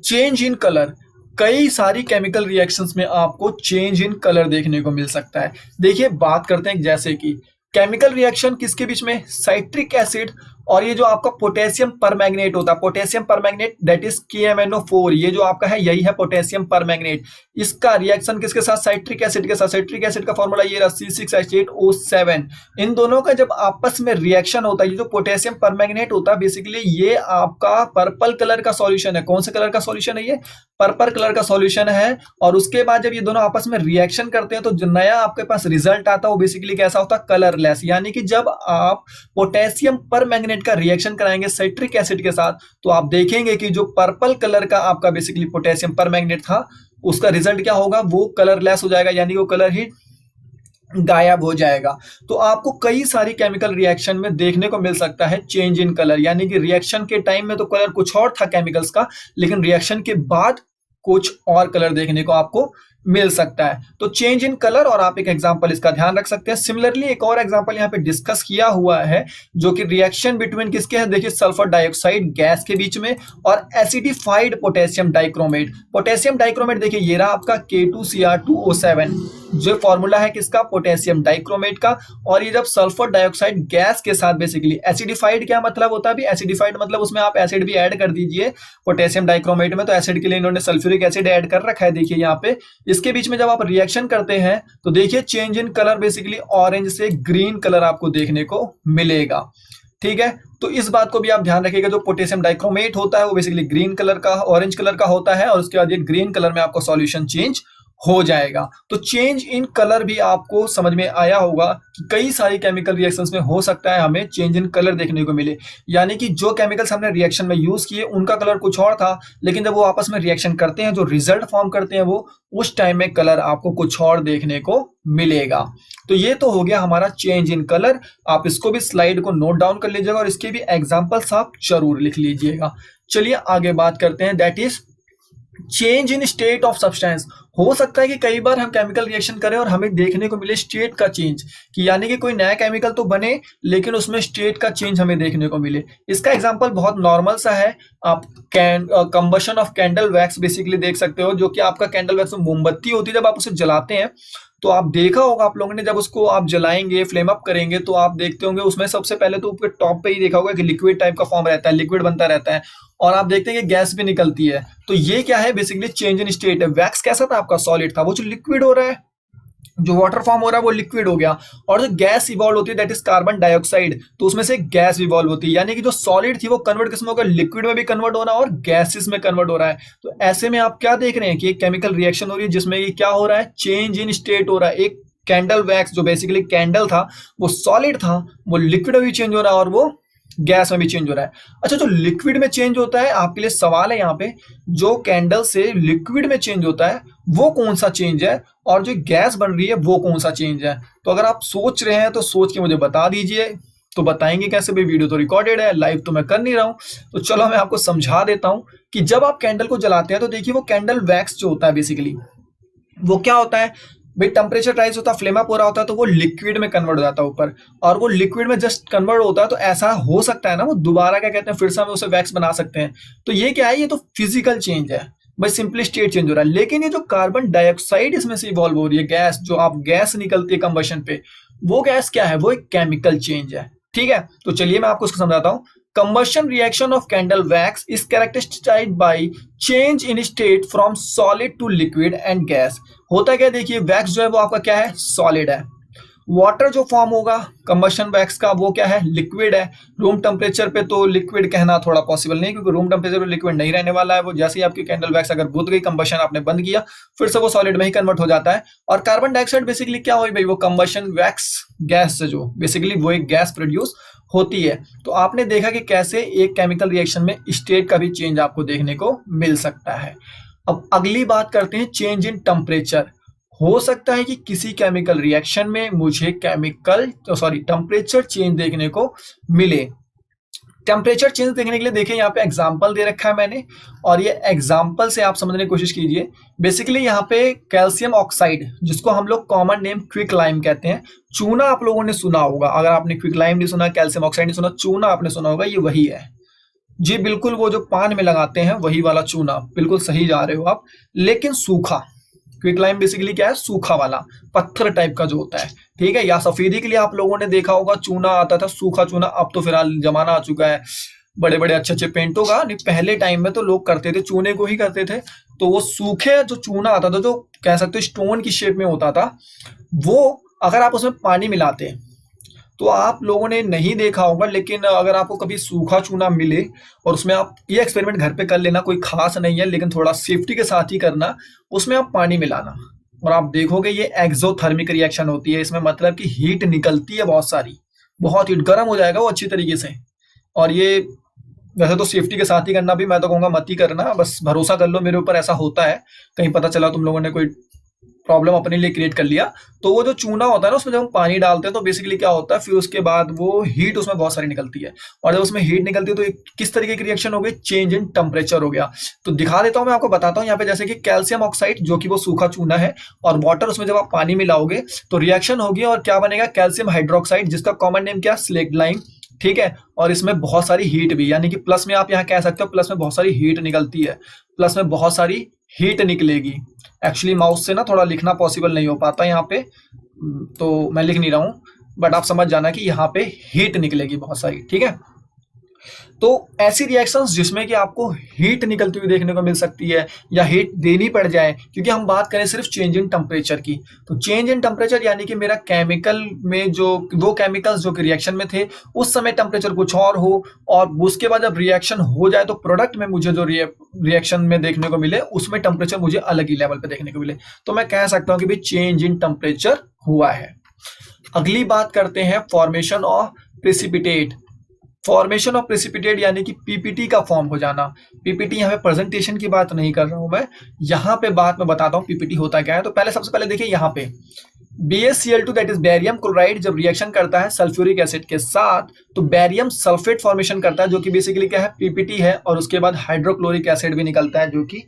A: चेंज इन कलर। कई सारी केमिकल रिएक्शंस में आपको चेंज इन कलर देखने को मिल सकता है। देखिए बात करते हैं जैसे कि केमिकल रिएक्शन किसके बीच में, साइट्रिक एसिड और ये जो आपका पोटेशियम परमैंगनेट होता है, potassium permanganate that is KMnO4, ये जो आपका है यही है पोटेशियम परमैंगनेट। इसका रिएक्शन किसके साथ, साइट्रिक एसिड के साथ। साइट्रिक एसिड का फॉर्मूला ये रहा C6H8O7। इन दोनों का जब आपस में रिएक्शन होता है, ये जो पोटेशियम परमैंगनेट होता है बेसिकली ये आपका पर्पल कलर का सॉल्यूशन है। कौन से कलर का सॉल्यूशन है, ये पर्पल कलर का सॉल्यूशन है। और उसके बाद जब ये दोनों आपस में रिएक्शन करते हैं तो जो नया आपके पास रिजल्ट आता है वो बेसिकली कैसा होता है, कलरलेस। यानी कि जब आप पोटेशियम परमैंगनेट का रिएक्शन कराएंगे साइट्रिक एसिड के साथ तो आप देखेंगे कि जो पर्पल कलर का आपका बेसिकली पोटेशियम परमैंगनेट था उसका रिजल्ट क्या होगा, वो कलरलेस हो जाएगा, यानी वो कलर ही गायब हो जाएगा। तो आपको कई सारी केमिकल रिएक्शन में देखने को मिल सकता है चेंज इन कलर, यानी कि रिएक्शन के टाइम में तो कलर कुछ और था केमिकल्स का, लेकिन रिएक्शन के बाद कुछ और कलर देखने को आपको मिल सकता है। तो चेंज इन कलर, और आप एक एग्जांपल इसका ध्यान रख सकते हैं। सिमिलरली एक और एग्जांपल यहाँ पे डिस्कस किया हुआ है जो कि रिएक्शन बिटवीन किसके है, देखिए सल्फर डाइऑक्साइड गैस के बीच में और acidified potassium dichromate. Potassium dichromate देखिए ये रहा आपका K2Cr2O7, जो फॉर्मूला है किसका, पोटेशियम डाइक्रोमेट का। और ये जब सल्फर डाइऑक्साइड गैस के साथ बेसिकली एसिडिफाइड, क्या मतलब होता है अभी एसिडिफाइड, मतलब उसमें आप एसिड भी ऐड कर दीजिए पोटेशियम डाइक्रोमेट में, तो एसिड के लिए इन्होंने सल्फ्यूरिक एसिड ऐड कर रखा है, देखिए यहाँ पे। इसके बीच में जब आप रिएक्शन करते हैं तो देखिए change in colour basically orange से ग्रीन कलर आपको देखने को मिलेगा, ठीक है। तो इस बात को भी आप ध्यान रखिएगा, जो पोटेशियम डाइक्रोमेट होता है वो बेसिकली ग्रीन कलर का, ऑरेंज कलर का होता है, और उसके बाद ये ग्रीन कलर में आपको सॉल्यूशन चेंज हो जाएगा। तो चेंज इन कलर भी आपको समझ में आया होगा कि कई सारी केमिकल रिएक्शंस में हो सकता है हमें चेंज इन कलर देखने को मिले, यानी कि जो केमिकल्स हमने रिएक्शन में यूज किए उनका कलर कुछ और था, लेकिन जब वो आपस में रिएक्शन करते हैं, जो रिजल्ट फॉर्म करते हैं, वो उस टाइम में कलर आपको कुछ और देखने को मिलेगा। तो ये तो हो गया हमारा चेंज इन कलर। आप इसको भी स्लाइड को नोट डाउन कर लीजिएगा और इसके भी एग्जांपल्स आप जरूर लिख लीजिएगा। चलिए आगे बात करते हैं, that is change in state of substance. हो सकता है कि कई बार हम केमिकल रिएक्शन करें और हमें देखने को मिले स्टेट का चेंज, कि यानी कि कोई नया केमिकल तो बने लेकिन उसमें स्टेट का चेंज हमें देखने को मिले। इसका एग्जांपल बहुत नॉर्मल सा है, आप combustion of candle wax basically देख सकते हो, जो कि आपका कैंडल वैक्स में मोमबत्ती होती है, जब आप उसे जलाते हैं तो आप देखा होगा आप लोगों ने, जब उसको आप जलाएंगे फ्लेम अप करेंगे तो आप देखते होंगे उसमें सबसे पहले तो ऊपर टॉप पे ही देखा होगा कि लिक्विड टाइप का फॉर्म रहता है, लिक्विड बनता रहता है, और आप देखते हैं कि गैस भी निकलती है। तो ये क्या है, बेसिकली चेंज इन स्टेट है। वैक्स कैसा था आपका, सॉलिड था, वो जो लिक्विड हो रहा है, जो वाटर फॉर्म हो रहा है वो लिक्विड हो गया, और जो गैस इवॉल्व होती है दैट इज कार्बन डाइऑक्साइड, तो उसमें से गैस इवॉल्व होती है, यानी कि जो सॉलिड थी वो कन्वर्ट किसमें होगा, लिक्विड में भी कन्वर्ट हो रहा है और गैसेस में कन्वर्ट हो रहा है। तो ऐसे में आप क्या देख रहे हैं कि एक केमिकल रिएक्शन हो रही है जिसमें ये क्या हो रहा है, चेंज इन स्टेट हो रहा है। एक कैंडल वैक्स जो बेसिकली कैंडल था वो सॉलिड था, वो लिक्विड में भी चेंज हो रहा है और वो गैस में भी चेंज हो रहा है। अच्छा, जो लिक्विड में चेंज होता है, आपके लिए सवाल है यहाँ पे, जो कैंडल से लिक्विड में चेंज होता है वो कौन सा चेंज है, और जो गैस बन रही है वो कौन सा चेंज है। तो अगर आप सोच रहे हैं तो सोच के मुझे बता दीजिए। तो बताएंगे कैसे भाई, वीडियो तो रिकॉर्डेड है, लाइव तो मैं कर नहीं रहा हूं। तो चलो मैं आपको समझा देता हूं कि जब आप कैंडल को जलाते हैं तो देखिए वो कैंडल वैक्स जो होता है बेसिकली वो क्या होता है भाई, टेम्परेचर राइज होता है, फ्लेम अप हो रहा होता है, तो वो लिक्विड में कन्वर्ट हो जाता है ऊपर, और वो लिक्विड में जस्ट कन्वर्ट होता है तो ऐसा हो सकता है ना वो दोबारा क्या कहते हैं फिर से हम उसे वैक्स बना सकते हैं। तो ये क्या है, ये तो फिजिकल चेंज है भाई, सिंपली स्टेट चेंज हो रहा है। लेकिन ये जो कार्बन डाइऑक्साइड इसमें से इवॉल्व हो रही है, गैस जो आप गैस निकलती है कंबशन पे, वो गैस क्या है, वो एक केमिकल चेंज है, ठीक है। तो चलिए मैं आपको उसको समझाता हूँ। Combustion reaction of candle wax is characterized by change in state from solid to liquid and gas। होता क्या, देखिए वैक्स जो है वो आपका क्या है, सॉलिड है। वाटर जो फॉर्म होगा कंबशन वैक्स का वो क्या है, लिक्विड है। रूम टेम्परेचर पे तो लिक्विड कहना थोड़ा पॉसिबल नहीं, क्योंकि रूम टेम्परेचर पे लिक्विड नहीं रहने वाला है। वो जैसे ही आपकी कैंडल वैक्स अगर बुझ गई, कंबशन आपने बंद किया, फिर से वो सॉलिड में ही कन्वर्ट हो जाता है। और कार्बन डाइऑक्साइड बेसिकली क्या हुई भाई, वो कंबशन वैक्स गैस से जो बेसिकली वो एक गैस प्रोड्यूस होती है। तो आपने देखा कि कैसे एक केमिकल रिएक्शन में स्टेट का भी चेंज आपको देखने को मिल सकता है। अब अगली बात करते हैं, चेंज इन टेम्परेचर। हो सकता है कि किसी केमिकल रिएक्शन में मुझे टेम्परेचर चेंज देखने को मिले। टेम्परेचर चेंज देखने के लिए देखिए यहाँ पे एग्जांपल दे रखा है मैंने, और ये एग्जांपल से आप समझने की कोशिश कीजिए। बेसिकली यहाँ पे कैल्शियम ऑक्साइड, जिसको हम लोग कॉमन नेम क्विक लाइम कहते हैं, चूना आप लोगों ने सुना होगा। अगर आपने क्विक लाइम नहीं सुना, कैल्शियम ऑक्साइड नहीं सुना, चूना आपने सुना होगा, ये वही है जी, बिल्कुल वो जो पान में लगाते हैं वही वाला चूना, बिल्कुल सही जा रहे हो आप, लेकिन सूखा। क्विक लाइम बेसिकली क्या है, सूखा वाला पत्थर टाइप का जो होता है, ठीक है। या सफेदी के लिए आप लोगों ने देखा होगा चूना आता था, सूखा चूना। अब तो फिलहाल जमाना आ चुका है बड़े बड़े अच्छे अच्छे पेंटों का, नहीं पहले टाइम में तो लोग करते थे चूने को ही करते थे। तो वो सूखे जो चूना आता था, जो कह सकते हो स्टोन की शेप में होता था, वो अगर आप उसमें पानी मिलाते तो आप लोगों ने नहीं देखा होगा, लेकिन अगर आपको कभी सूखा चूना मिले और उसमें आप ये एक्सपेरिमेंट घर पे कर लेना, कोई खास नहीं है लेकिन थोड़ा सेफ्टी के साथ ही करना, उसमें आप पानी मिलाना और आप देखोगे ये एक्सोथर्मिक रिएक्शन होती है। इसमें मतलब कि हीट निकलती है बहुत सारी, बहुत हीट, गर्म हो जाएगा वो अच्छी तरीके से। और ये वैसे तो सेफ्टी के साथ ही करना, भी मैं तो कहूँगा मत ही करना, बस भरोसा कर लो मेरे ऊपर, ऐसा होता है। कहीं पता चला तुम लोगों ने कोई प्रॉब्लम अपने लिए क्रिएट कर लिया, तो वो जो चूना होता है ना, उसमें जब हम पानी डालते हैं तो बेसिकली क्या होता है, फिर उसके बाद वो हीट उसमें बहुत सारी निकलती है, और जब उसमें हीट निकलती है तो एक किस तरीके की रिएक्शन हो गई, चेंज इन टेम्परेचर हो गया। तो दिखा देता हूं, मैं आपको बताता हूं यहाँ पे, जैसे कि कैल्शियम ऑक्साइड जो कि वो सूखा चूना है, और वाटर, उसमें जब आप पानी मिलाओगे तो रिएक्शन होगी और क्या बनेगा, कैल्शियम हाइड्रोक्साइड, जिसका कॉमन नेम क्या, स्लेक्ट लाइम, ठीक है, और इसमें बहुत सारी हीट भी, यानी कि प्लस में आप यहाँ कह सकते हो प्लस में बहुत सारी हीट निकलती है, प्लस में बहुत सारी हीट निकलेगी। एक्चुअली माउस से ना थोड़ा लिखना पॉसिबल नहीं हो पाता यहाँ पे, तो मैं लिख नहीं रहा हूँ, बट आप समझ जाना कि यहाँ पे हीट निकलेगी बहुत सारी, ठीक है। तो ऐसी रिएक्शंस जिसमें कि आपको हीट निकलती हुई देखने को मिल सकती है या हीट देनी पड़ जाए, क्योंकि हम बात करें सिर्फ चेंज इन टेम्परेचर की, तो चेंज इन टेम्परेचर यानी कि मेरा केमिकल में जो वो केमिकल्स जो कि रिएक्शन में थे उस समय टेम्परेचर कुछ और हो, और उसके बाद जब रिएक्शन हो जाए तो प्रोडक्ट में मुझे जो रिएक्शन में देखने को मिले उसमें टेम्परेचर मुझे अलग ही लेवल पे देखने को मिले, तो मैं कह सकता हूँ कि भाई चेंज इन टेम्परेचर हुआ है। अगली बात करते हैं formation of precipitate. Formation of precipitate यानी कि पीपीटी का फॉर्म हो जाना। पीपीटी यहाँ पे प्रेजेंटेशन की बात नहीं कर रहा हूं मैं, यहाँ पे बात मैं बताता हूँ पीपीटी होता क्या है। तो पहले सबसे पहले देखिए यहाँ पे BaCl2 that is barium chloride जब रिएक्शन करता है सल्फ्यूरिक एसिड के साथ तो बैरियम सल्फेट फॉर्मेशन करता है, जो कि बेसिकली क्या है, पीपीटी है, और उसके बाद हाइड्रोक्लोरिक एसिड भी निकलता है जो कि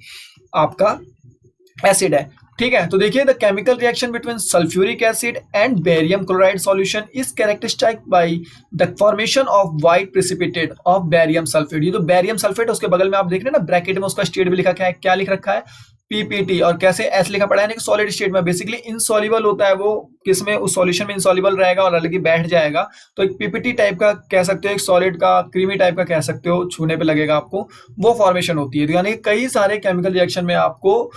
A: आपका एसिड है, ठीक है। तो देखिए the chemical reaction between sulphuric acid and barium chloride solution is characterised by the formation of white precipitate of barium sulphate. ये तो बेरियम सल्फेट उसके बगल में आप देख रहे हैं ना ब्रैकेट में उसका स्टेट भी लिखा है, क्या लिख रखा है, पीपीटी, और कैसे एस लिखा पड़ा है, सॉलिड स्टेट में बेसिकली इनसॉल्युबल होता है वो, किसमें, उस सॉल्यूशन में इनसॉल्युबल रहेगा और अलग ही बैठ जाएगा। तो एक पीपीटी टाइप का कह सकते हो, एक सॉलिड का क्रीमी टाइप का कह सकते हो, छूने पे लगेगा आपको, वो फॉर्मेशन होती है। तो यानी कई सारे केमिकल रिएक्शन में आपको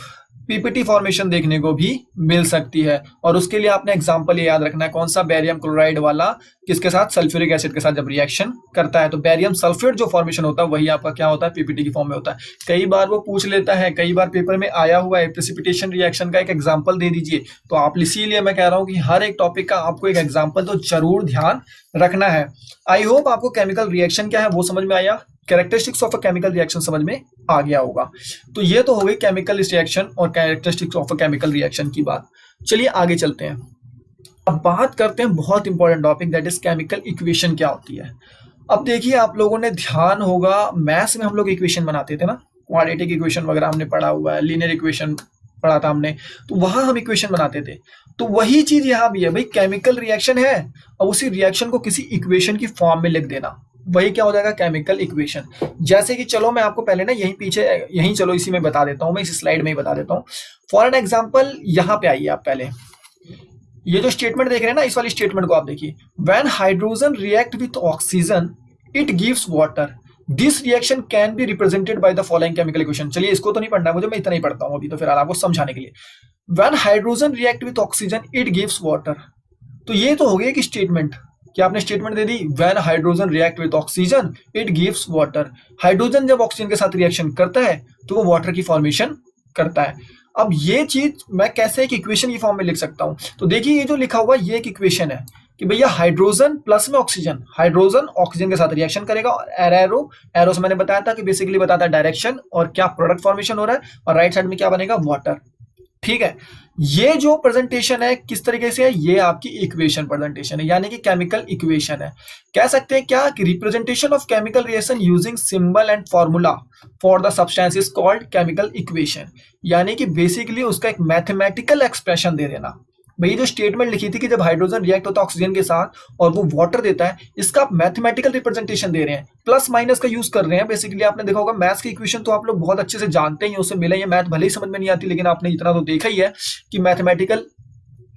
A: पीपीटी फॉर्मेशन देखने को भी मिल सकती है, और उसके लिए आपने एग्जांपल ये याद रखना है, कौन सा, बेरियम क्लोराइड वाला, किसके साथ, सल्फ्यूरिक एसिड के साथ जब रिएक्शन करता है तो बेरियम सल्फेट जो फॉर्मेशन होता है वही आपका क्या होता है, पीपीटी की फॉर्म में होता है। कई बार वो पूछ लेता है, कई बार पेपर में आया हुआ है, प्रेसिपिटेशन रिएक्शन का एक एग्जाम्पल दे दीजिए, तो आप इसीलिए मैं कह रहा हूँ कि हर एक टॉपिक का आपको एक एग्जाम्पल तो जरूर ध्यान रखना है। आई होप आपको केमिकल रिएक्शन क्या है वो समझ में आया, characteristics of a chemical reaction समझ में आ गया होगा। तो ये तो हो गई केमिकल रिएक्शन और characteristics of a chemical reaction की बात। चलिए आगे चलते हैं, अब बात करते हैं बहुत important topic that is chemical equation क्या होती है। अब देखिए आप लोगों ने ध्यान होगा, मैथ्स में हम लोग इक्वेशन बनाते थे ना, क्वाड्रेटिक इक्वेशन वगैरह हमने पढ़ा हुआ है, लीनियर इक्वेशन पढ़ा था हमने, तो वहां हम इक्वेशन बनाते थे। तो वही चीज यहाँ भी है भाई, केमिकल रिएक्शन है और उसी रिएक्शन को किसी इक्वेशन की फॉर्म में लिख देना, वही क्या हो जाएगा, केमिकल इक्वेशन। जैसे कि चलो मैं आपको पहले ना यहीं चलो इसी में बता देता हूं, मैं इस स्लाइड में ही बता देता हूं। फॉर एन एग्जांपल यहाँ पे आइए आप, पहले ये जो स्टेटमेंट देख रहे हैं ना, इस वाली स्टेटमेंट को आप देखिए, when hydrogen react with oxygen it gives water, this reaction can be represented by the following chemical equation. चलिए इसको तो नहीं पढ़ना है मुझे, मैं इतना ही पढ़ता हूं अभी तो फिलहाल आपको समझाने के लिए। When hydrogen react with oxygen it gives water, तो ये तो हो गया कि स्टेटमेंट, क्या आपने statement they the, when hydrogen react with oxygen it gives water, hydrogen जब ऑक्सीजन के साथ रिएक्शन करता है तो वो वाटर की फॉर्मेशन करता है। अब ये चीज मैं कैसे एक इक्वेशन की फॉर्म में लिख सकता हूं, तो देखिए ये जो लिखा हुआ ये एक इक्वेशन है कि भैया हाइड्रोजन प्लस में ऑक्सीजन, हाइड्रोजन ऑक्सीजन के साथ रिएक्शन करेगा, और एरो से मैंने बताया था कि बेसिकली बताता है डायरेक्शन और क्या प्रोडक्ट फॉर्मेशन हो रहा है, और राइट साइड में क्या बनेगा, वाटर, ठीक है। ये जो प्रेजेंटेशन है किस तरीके से है, ये आपकी इक्वेशन प्रेजेंटेशन है, यानी कि केमिकल इक्वेशन है। कह सकते हैं क्या कि representation of chemical reaction using symbol and formula for the substance is called chemical equation, यानी कि बेसिकली उसका एक मैथमेटिकल एक्सप्रेशन दे देना। भाई जो स्टेटमेंट लिखी थी कि जब हाइड्रोजन रिएक्ट होता है ऑक्सीजन के साथ और वो वाटर देता है, इसका आप मैथमेटिकल रिप्रेजेंटेशन दे रहे हैं, प्लस माइनस का यूज कर रहे हैं। बेसिकली आपने देखा होगा मैथ्स की इक्वेशन तो आप लोग बहुत अच्छे से जानते ही, उससे मिले, ये मैथ भले ही समझ में नहीं आती लेकिन आपने इतना तो देखा ही है कि मैथमेटिकल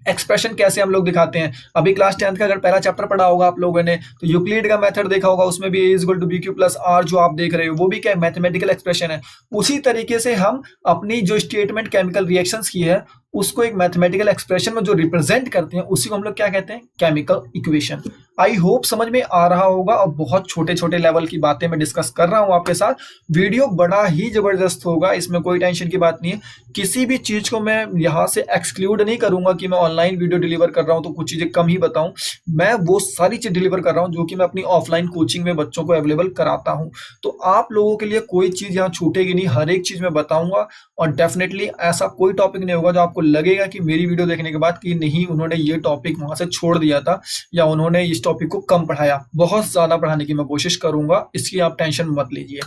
A: एक्सप्रेशन कैसे हम लोग दिखाते हैं। अभी क्लास 10th का अगर पहला चैप्टर पढ़ा होगा आप लोगों ने तो यूक्लिड का मेथड देखा होगा, उसमें भी a is equal to bq plus r जो आप देख रहे हो वो भी क्या मैथमेटिकल एक्सप्रेशन है। उसी तरीके से हम अपनी जो स्टेटमेंट केमिकल रिएक्शंस की है उसको एक मैथमेटिकल एक्सप्रेशन में जो रिप्रेजेंट करते हैं उसी को हम लोग क्या कहते हैं, केमिकल इक्वेशन। आई होप समझ में आ रहा होगा, और बहुत छोटे छोटे लेवल की बातें मैं डिस्कस कर रहा हूं आपके साथ। वीडियो बड़ा ही जबरदस्त होगा, इसमें कोई टेंशन की बात नहीं है। किसी भी चीज को मैं यहाँ से एक्सक्लूड नहीं करूंगा कि मैं ऑनलाइन वीडियो डिलीवर कर रहा हूं तो कुछ चीजें कम ही बताऊं, मैं वो सारी चीज डिलीवर कर रहा हूं जो कि मैं अपनी ऑफलाइन कोचिंग में बच्चों को अवेलेबल कराता हूं। तो आप लोगों के लिए कोई चीज यहाँ छूटेगी नहीं, हर एक चीज मैं बताऊंगा, और डेफिनेटली ऐसा कोई टॉपिक नहीं होगा जो आपको लगेगा कि मेरी वीडियो देखने के बाद कि नहीं उन्होंने ये टॉपिक वहां से छोड़ दिया था या उन्होंने इस टॉपिक को कम पढ़ाया। बहुत ज्यादा पढ़ाने की मैं कोशिश करूंगा, इसकी आप टेंशन मत लीजिए।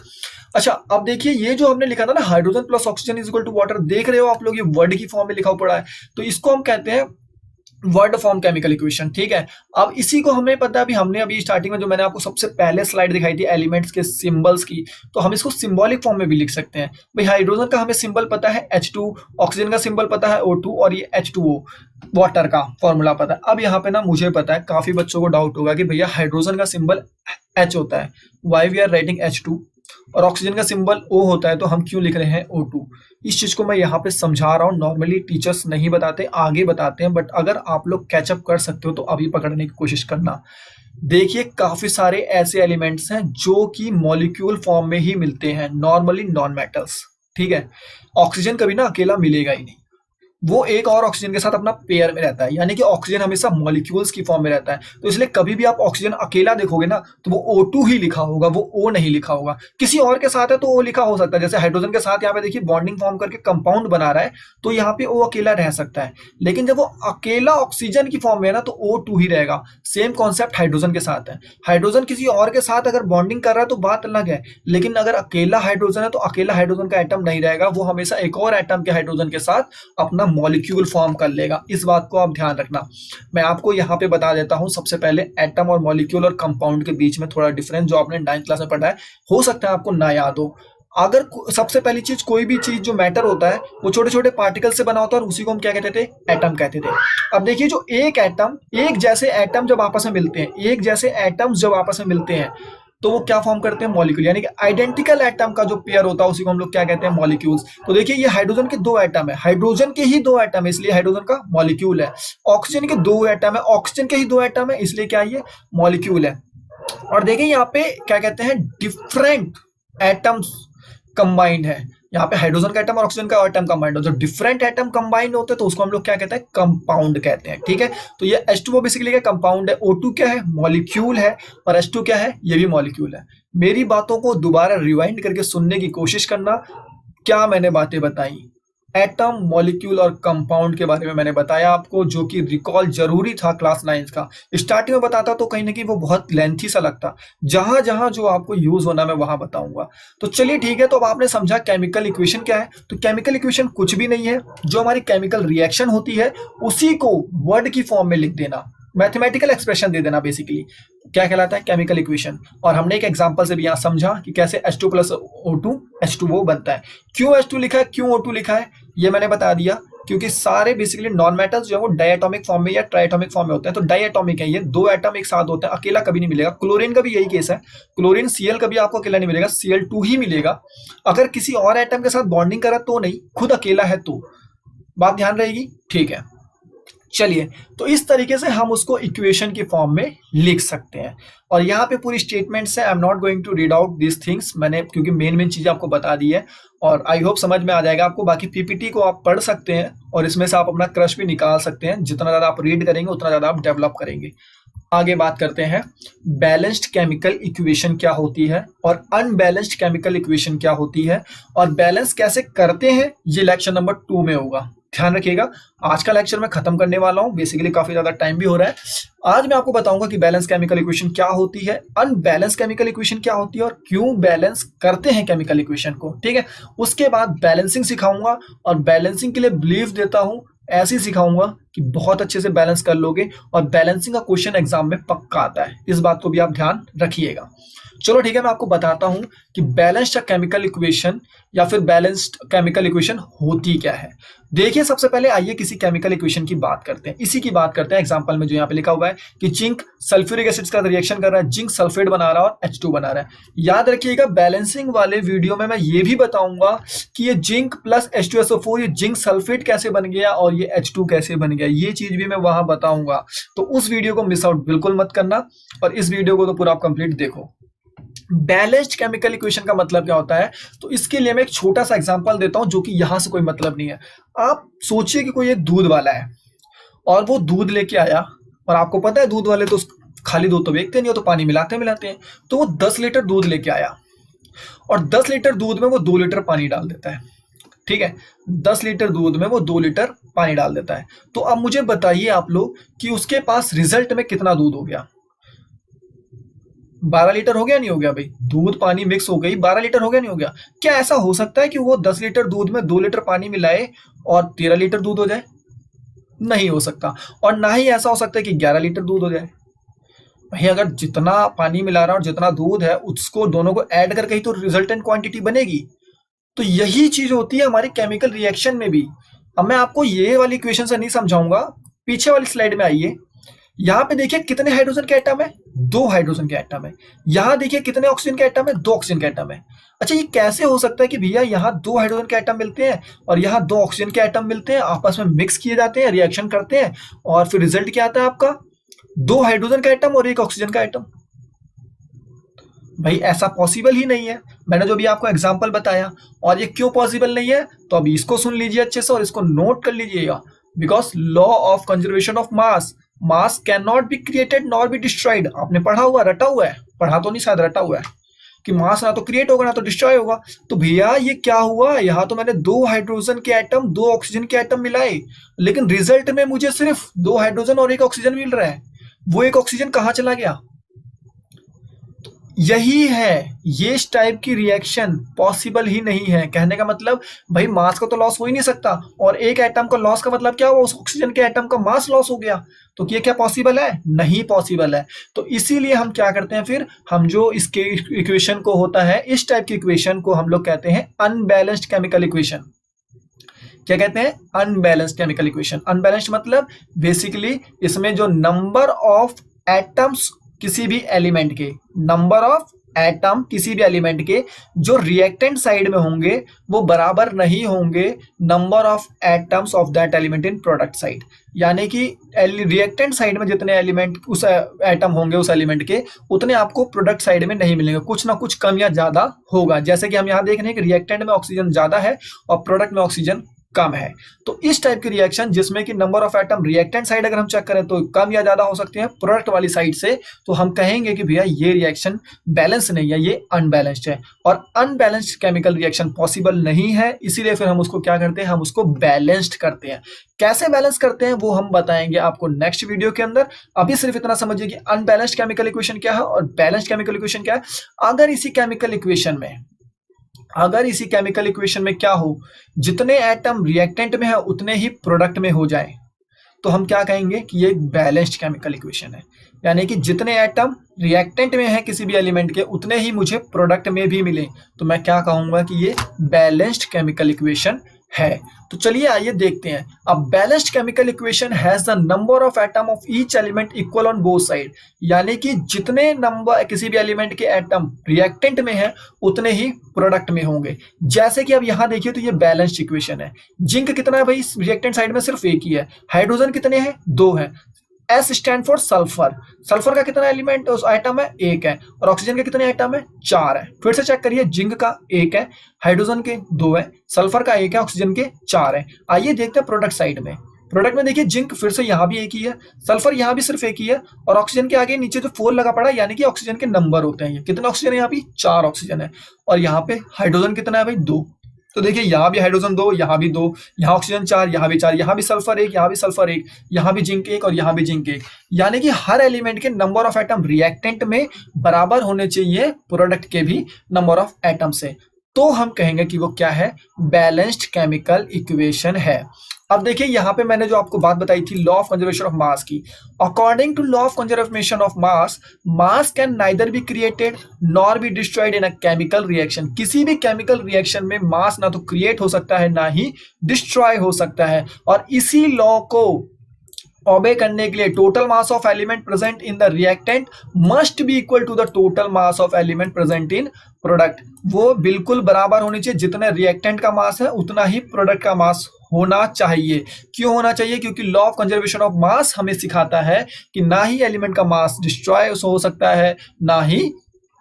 A: अच्छा अब देखिए ये जो हमने लिखा था ना, hydrogen plus oxygen is equal to water, देख रहे हो आप लोग ये वर्ड की फॉर्म में लिखा पड़ा है, तो इसको हम कहते हैं वर्ड फॉर्म केमिकल इक्वेशन, ठीक है। अब इसी को हमें पता है, हमने अभी स्टार्टिंग में जो मैंने आपको सबसे पहले स्लाइड दिखाई थी एलिमेंट्स के सिंबल्स की, तो हम इसको सिंबॉलिक फॉर्म में भी लिख सकते हैं। भाई हाइड्रोजन का हमें सिंबल पता है H2, ऑक्सीजन का सिंबल पता है O2, और ये H2O वाटर का फॉर्मूला पता है। अब यहाँ पे ना मुझे पता है, काफी बच्चों को डाउट होगा कि भैया हाइड्रोजन का सिंबल H होता है, why we are writing H2, और ऑक्सीजन का सिंबल O होता है, तो हम क्यों लिख रहे हैं O2। इस चीज को मैं यहाँ पे समझा रहा हूँ। नॉर्मली टीचर्स नहीं बताते, आगे बताते हैं, बट अगर आप लोग कैचअप कर सकते हो तो अभी पकड़ने की कोशिश करना। देखिए काफी सारे ऐसे एलिमेंट्स हैं जो कि मॉलिक्यूल फॉर्म में ही मिलते हैं, नॉर्मली नॉन मेटल्स, ठीक है। ऑक्सीजन कभी ना अकेला मिलेगा ही नहीं, वो एक और ऑक्सीजन के साथ अपना पेयर में रहता है, यानी कि ऑक्सीजन हमेशा मॉलिक्यूल्स की फॉर्म में रहता है। तो इसलिए कभी भी आप ऑक्सीजन अकेला देखोगे ना तो वो O2 ही लिखा होगा, वो O नहीं लिखा होगा। किसी और के साथ है तो O लिखा हो सकता है, जैसे हाइड्रोजन के साथ यहाँ पे देखिए बॉन्डिंग फॉर्म करके कंपाउंड बना रहा है, तो यहाँ पे O अकेला रह सकता है। लेकिन जब वो अकेला ऑक्सीजन की फॉर्म में है ना तो O2 ही रहेगा। सेम कॉन्सेप्ट हाइड्रोजन के साथ है। हाइड्रोजन किसी और के साथ अगर बॉन्डिंग कर रहा है तो बात अलग है, लेकिन अगर अकेला हाइड्रोजन है तो अकेला हाइड्रोजन का एटम नहीं रहेगा, वो हमेशा एक और एटम के हाइड्रोजन के साथ अपना मॉलिक्यूल फॉर्म कर लेगा। इस बात को आप ध्यान रखना। मैं आपको यहाँ पे बता देता हूँ सबसे पहले एटम और मॉलिक्यूल और कंपाउंड के बीच में थोड़ा डिफरेंस, जो आपने 9th क्लास में पढ़ा है, हो सकता है आपको ना याद हो। अगर सबसे पहली चीज, कोई भी चीज जो मैटर होता है वो छोटे छोटे पार्टिकल से बना होता है, और उसी को हम क्या कहते थे, एटम कहते थे। अब देखिए जो एक एटम, एक जैसे एटम जब आपस में मिलते हैं, एक जैसे एटम्स जब आपस में मिलते हैं तो वो क्या फॉर्म करते हैं, मॉलिक्यूल। यानी कि आइडेंटिकल एटम का जो पेयर होता है उसी को हम लोग क्या कहते हैं, मॉलिक्यूल्स। तो देखिए ये हाइड्रोजन के दो एटम है, हाइड्रोजन के ही दो एटम है, इसलिए हाइड्रोजन का मॉलिक्यूल है। ऑक्सीजन के दो एटम है, ऑक्सीजन के ही दो एटम है, इसलिए क्या ये मॉलिक्यूल है। और देखिए यहाँ पे क्या कहते हैं, डिफरेंट एटम्स कंबाइंड है। यहाँ पे हाइड्रोजन का एटम और ऑक्सीजन का एटम कंबाइंड हो, जब डिफरेंट एटम कंबाइंड होते हैं तो उसको हम लोग क्या कहते हैं, कंपाउंड कहते हैं, ठीक है। तो ये H2O बेसिकली क्या कंपाउंड है, O2 क्या है, मॉलिक्यूल है, और H2 क्या है, ये भी मॉलिक्यूल है। मेरी बातों को दोबारा रिवाइंड करके सुनने की कोशिश करना, क्या मैंने बातें बताई, एटम, मॉलिक्यूल और कंपाउंड के बारे में मैंने बताया आपको, जो कि रिकॉल जरूरी था क्लास 9 का। स्टार्टिंग में बताता तो कहीं ना कहीं वो बहुत लेंथी सा लगता, जहां जहां जो आपको यूज होना मैं वहां बताऊंगा। तो चलिए ठीक है, तो अब आपने समझा केमिकल इक्वेशन क्या है। तो केमिकल इक्वेशन कुछ भी नहीं है, जो हमारी केमिकल रिएक्शन होती है उसी को वर्ड की फॉर्म में लिख देना, मैथमेटिकल एक्सप्रेशन दे देना, बेसिकली क्या कहलाता है, केमिकल इक्वेशन। और हमने एक एग्जांपल से भी यहाँ समझा कि कैसे H2 + O2 H2O बनता है। क्यों H2 लिखा है, क्यों O2 लिखा है, ये मैंने बता दिया। क्योंकि सारे बेसिकली नॉन मेटल्स जो है वो डायटोमिक फॉर्म में या ट्राइटोमिक फॉर्म में होते हैं। तो डायटोमिक है, ये दो एटम एक साथ होते हैं, अकेला कभी नहीं मिलेगा। क्लोरीन का भी यही केस है, क्लोरीन Cl कभी आपको अकेला नहीं मिलेगा, Cl2 ही मिलेगा। अगर किसी और एटम के साथ बॉन्डिंग करा तो नहीं, खुद अकेला है तो। बात ध्यान रहेगी, ठीक है। चलिए, तो इस तरीके से हम उसको इक्वेशन की फॉर्म में लिख सकते हैं। और यहाँ पे पूरी स्टेटमेंट्स है, I am not going to read out this things, मैंने क्योंकि मेन चीजें आपको बता दी है, और आई होप समझ में आ जाएगा आपको। बाकी पीपीटी को आप पढ़ सकते हैं और इसमें से आप अपना क्रश भी निकाल सकते हैं। जितना ज्यादा आप रीड करेंगे उतना ज्यादा आप डेवलप करेंगे। आगे बात करते हैं, बैलेंस्ड केमिकल इक्वेशन क्या होती है और अनबैलेंस्ड केमिकल इक्वेशन क्या होती है, और बैलेंस कैसे करते हैं, ये लेक्चर नंबर 2 में होगा। ध्यान रखिएगा, आज का लेक्चर मैं खत्म करने वाला हूं, बेसिकली काफी ज्यादा टाइम भी हो रहा है। आज मैं आपको बताऊंगा कि बैलेंस केमिकल इक्वेशन क्या होती है, अनबैलेंस केमिकल इक्वेशन क्या होती है, और क्यों बैलेंस करते हैं केमिकल इक्वेशन को, ठीक है। उसके बाद बैलेंसिंग सिखाऊंगा, और बैलेंसिंग के लिए बिलीव देता हूं, ऐसे सिखाऊंगा कि बहुत अच्छे से बैलेंस कर लोगे, और बैलेंसिंग का क्वेश्चन एग्जाम में पक्का आता है। इस बात को भी आप ध्यान रखिएगा। चलो ठीक है, मैं आपको बताता हूं कि बैलेंस्ड केमिकल इक्वेशन या फिर बैलेंस्ड केमिकल इक्वेशन होती क्या है। देखिए सबसे पहले आइए किसी केमिकल इक्वेशन की बात करते हैं, इसी की बात करते हैं। एग्जांपल में जो यहाँ पे लिखा हुआ है कि जिंक सल्फ्यूरिक एसिड का रिएक्शन कर रहा है, जिंक सल्फेट बना रहा है और H2 बना रहा है। याद रखिएगा, बैलेंसिंग वाले वीडियो में मैं ये भी बताऊंगा कि ये जिंक प्लस H2SO4 ये जिंक सल्फेट कैसे बन गया और ये H2 कैसे बन गया, ये चीज भी मैं वहां बताऊंगा। तो उस वीडियो को मिस आउट बिल्कुल मत करना, और इस वीडियो को तो पूरा आप कंप्लीट देखो। बैलेंस्ड केमिकल इक्वेशन का मतलब क्या होता है, तो इसके लिए मैं एक छोटा सा एग्जांपल देता हूं, जो कि यहां से कोई मतलब नहीं है। आप सोचिए कि कोई एक दूध वाला है और वो दूध लेके आया, और आपको पता है दूध वाले तो खाली दूध तो बेचते नहीं हो, तो पानी मिलाते हैं। तो वो 10 लीटर दूध लेके आया, और 10 लीटर दूध में वो 2 लीटर पानी डाल देता है, ठीक है। 10 लीटर दूध में वो 2 लीटर पानी डाल देता है। तो अब मुझे बताइए आप लोग कि उसके पास रिजल्ट में कितना दूध हो गया, 12 लीटर हो गया नहीं हो गया भाई, दूध पानी मिक्स हो गई, 12 लीटर हो गया नहीं हो गया। क्या ऐसा हो सकता है कि वो 10 लीटर दूध में 2 लीटर पानी मिलाए और 13 लीटर दूध हो जाए? नहीं हो सकता। और ना ही ऐसा हो सकता है कि 11 लीटर दूध हो जाए। भाई अगर जितना पानी मिला रहा है और जितना दूध है उसको दोनों को ऐड करके ही तो रिजल्टेंट क्वांटिटी बनेगी। तो यही चीज होती है हमारी केमिकल रिएक्शन में भी। अब मैं आपको ये वाली इक्वेशन से नहीं समझाऊंगा, पीछे वाली स्लाइड में आइए। यहाँ पे देखिए कितने हाइड्रोजन के एटम है, 2 हाइड्रोजन के एटम है। यहाँ देखिए कितने ऑक्सीजन के एटम है, 2 ऑक्सीजन के एटम है। अच्छा ये कैसे हो सकता है कि भैया यहाँ 2 हाइड्रोजन के एटम मिलते हैं और यहाँ 2 ऑक्सीजन के एटम मिलते हैं, आपस में मिक्स किए जाते हैं, रिएक्शन करते हैं और फिर रिजल्ट क्या आता है आपका, 2 हाइड्रोजन का एटम और 1 ऑक्सीजन का एटम। भाई ऐसा पॉसिबल ही नहीं है। मैंने जो भी आपको एग्जांपल बताया, और ये क्यों पॉसिबल नहीं है तो अभी इसको सुन लीजिए अच्छे से और इसको नोट कर लीजिएगा। Because law of conservation of mass, mass can not be created nor be destroyed. आपने पढ़ा हुआ, रटा हुआ है, पढ़ा तो नहीं शायद, रटा हुआ है कि मास ना तो क्रिएट होगा ना तो डिस्ट्रॉय होगा। तो भैया ये क्या हुआ, यहाँ तो मैंने 2 हाइड्रोजन के एटम 2 ऑक्सीजन के एटम मिलाए, लेकिन रिजल्ट में मुझे सिर्फ 2 हाइड्रोजन और 1 ऑक्सीजन मिल रहा है। वो 1 ऑक्सीजन कहाँ चला गया। यही है, ये इस टाइप की रिएक्शन पॉसिबल ही नहीं है। कहने का मतलब भाई मास का तो लॉस हो ही नहीं सकता, और एक एटम का लॉस का मतलब क्या हुआ, उस ऑक्सीजन के एटम का मास लॉस हो गया। तो ये क्या पॉसिबल है, नहीं पॉसिबल है। तो इसीलिए हम क्या करते हैं, फिर हम जो इसके इक्वेशन को होता है, इस टाइप की इक्वेशन को हम लोग कहते हैं अनबैलेंस्ड केमिकल इक्वेशन। क्या कहते हैं, अनबैलेंस्ड केमिकल इक्वेशन। अनबैलेंस्ड मतलब बेसिकली इसमें जो नंबर ऑफ एटम्स किसी भी एलिमेंट के, नंबर ऑफ एटम किसी भी एलिमेंट के जो रिएक्टेंट साइड में होंगे वो बराबर नहीं होंगे number of atoms of that element in product side. यानी कि रिएक्टेंट साइड में जितने एलिमेंट उस एटम होंगे उस एलिमेंट के, उतने आपको प्रोडक्ट साइड में नहीं मिलेंगे, कुछ ना कुछ कम या ज्यादा होगा। जैसे कि हम यहाँ देख रहे हैं कि रिएक्टेंट में ऑक्सीजन ज्यादा है और प्रोडक्ट में ऑक्सीजन कम है। तो इस टाइप की रिएक्शन जिसमें कि number of atom reactant side अगर हम चेक करें तो कम या ज्यादा हो सकते हैं प्रोडक्ट वाली साइड से, तो हम कहेंगे कि भैया ये रिएक्शन बैलेंस नहीं है, ये अनबैलेंस्ड है। और अनबैलेंस्ड केमिकल रिएक्शन पॉसिबल नहीं है, इसीलिए फिर हम उसको क्या करते हैं, हम उसको बैलेंस्ड करते हैं। कैसे बैलेंस करते हैं वो हम बताएंगे आपको नेक्स्ट वीडियो के अंदर। अभी सिर्फ इतना समझिए कि अनबैलेंस्ड केमिकल इक्वेशन क्या है और बैलेंस्ड केमिकल इक्वेशन क्या है। अगर इसी केमिकल इक्वेशन में क्या हो, जितने एटम रिएक्टेंट में है उतने ही प्रोडक्ट में हो जाए, तो हम क्या कहेंगे कि ये बैलेंस्ड केमिकल इक्वेशन है। यानी कि जितने एटम रिएक्टेंट में है किसी भी एलिमेंट के उतने ही मुझे प्रोडक्ट में भी मिले, तो मैं क्या कहूंगा कि ये बैलेंस्ड केमिकल इक्वेशन है। तो चलिए आइए देखते हैं। अब balanced chemical equation has the number of atom of each element equal on both side. यानी कि जितने नंबर किसी भी एलिमेंट के एटम रिएक्टेंट में है उतने ही प्रोडक्ट में होंगे। जैसे कि अब यहाँ देखिए तो ये बैलेंस्ड इक्वेशन है। जिंक कितना है भाई, रिएक्टेंट साइड में सिर्फ एक ही है। हाइड्रोजन कितने हैं, 2 हैं। S stand for sulphur, sulphur का कितना एलिमेंट उस आइटम है, 1 है। और ऑक्सीजन के कितने आइटम है, 4 है। फिर से चेक करिए, जिंक का 1 है, हाइड्रोजन के 2 है, सल्फर का 1 है, ऑक्सीजन के 4 है। आइए देखते हैं प्रोडक्ट साइड में। प्रोडक्ट में देखिए जिंक फिर से यहाँ भी एक ही है, सल्फर यहाँ भी सिर्फ एक ही है, और ऑक्सीजन के आगे नीचे जो 4 लगा पड़ा है यानी कि ऑक्सीजन के नंबर होते हैं। ये कितना ऑक्सीजन है, यहाँ भी 4 ऑक्सीजन है। और यहाँ पे हाइड्रोजन कितना है भाई, 2। तो देखिए यहाँ भी हाइड्रोजन 2, यहाँ भी 2, यहाँ ऑक्सीजन 4, यहाँ भी 4, यहाँ भी सल्फर 1, यहाँ भी सल्फर 1, यहाँ भी जिंक 1 और यहाँ भी जिंक 1। यानी कि हर एलिमेंट के नंबर ऑफ एटम रिएक्टेंट में बराबर होने चाहिए प्रोडक्ट के भी नंबर ऑफ एटम से। तो हम कहेंगे कि वो क्या है, बैलेंस्ड केमिकल इक्वेशन है। अब देखिए यहाँ पे मैंने जो आपको बात बताई थी law of conservation of mass की। According to law of conservation of mass, mass can neither be created nor be destroyed in a chemical reaction. किसी भी केमिकल रिएक्शन में मास ना तो क्रिएट हो सकता है ना ही डिस्ट्रॉय हो सकता है। और इसी लॉ को ओबे करने के लिए total mass of element present in the reactant must be equal to the total mass of element present in product. वो बिल्कुल बराबर होनी चाहिए, जितना रिएक्टेंट का मास है उतना ही प्रोडक्ट का मास होना चाहिए। क्यों होना चाहिए, क्योंकि लॉ ऑफ कंजर्वेशन ऑफ मास हमें सिखाता है कि ना ही एलिमेंट का मास डिस्ट्रॉय हो सकता है ना ही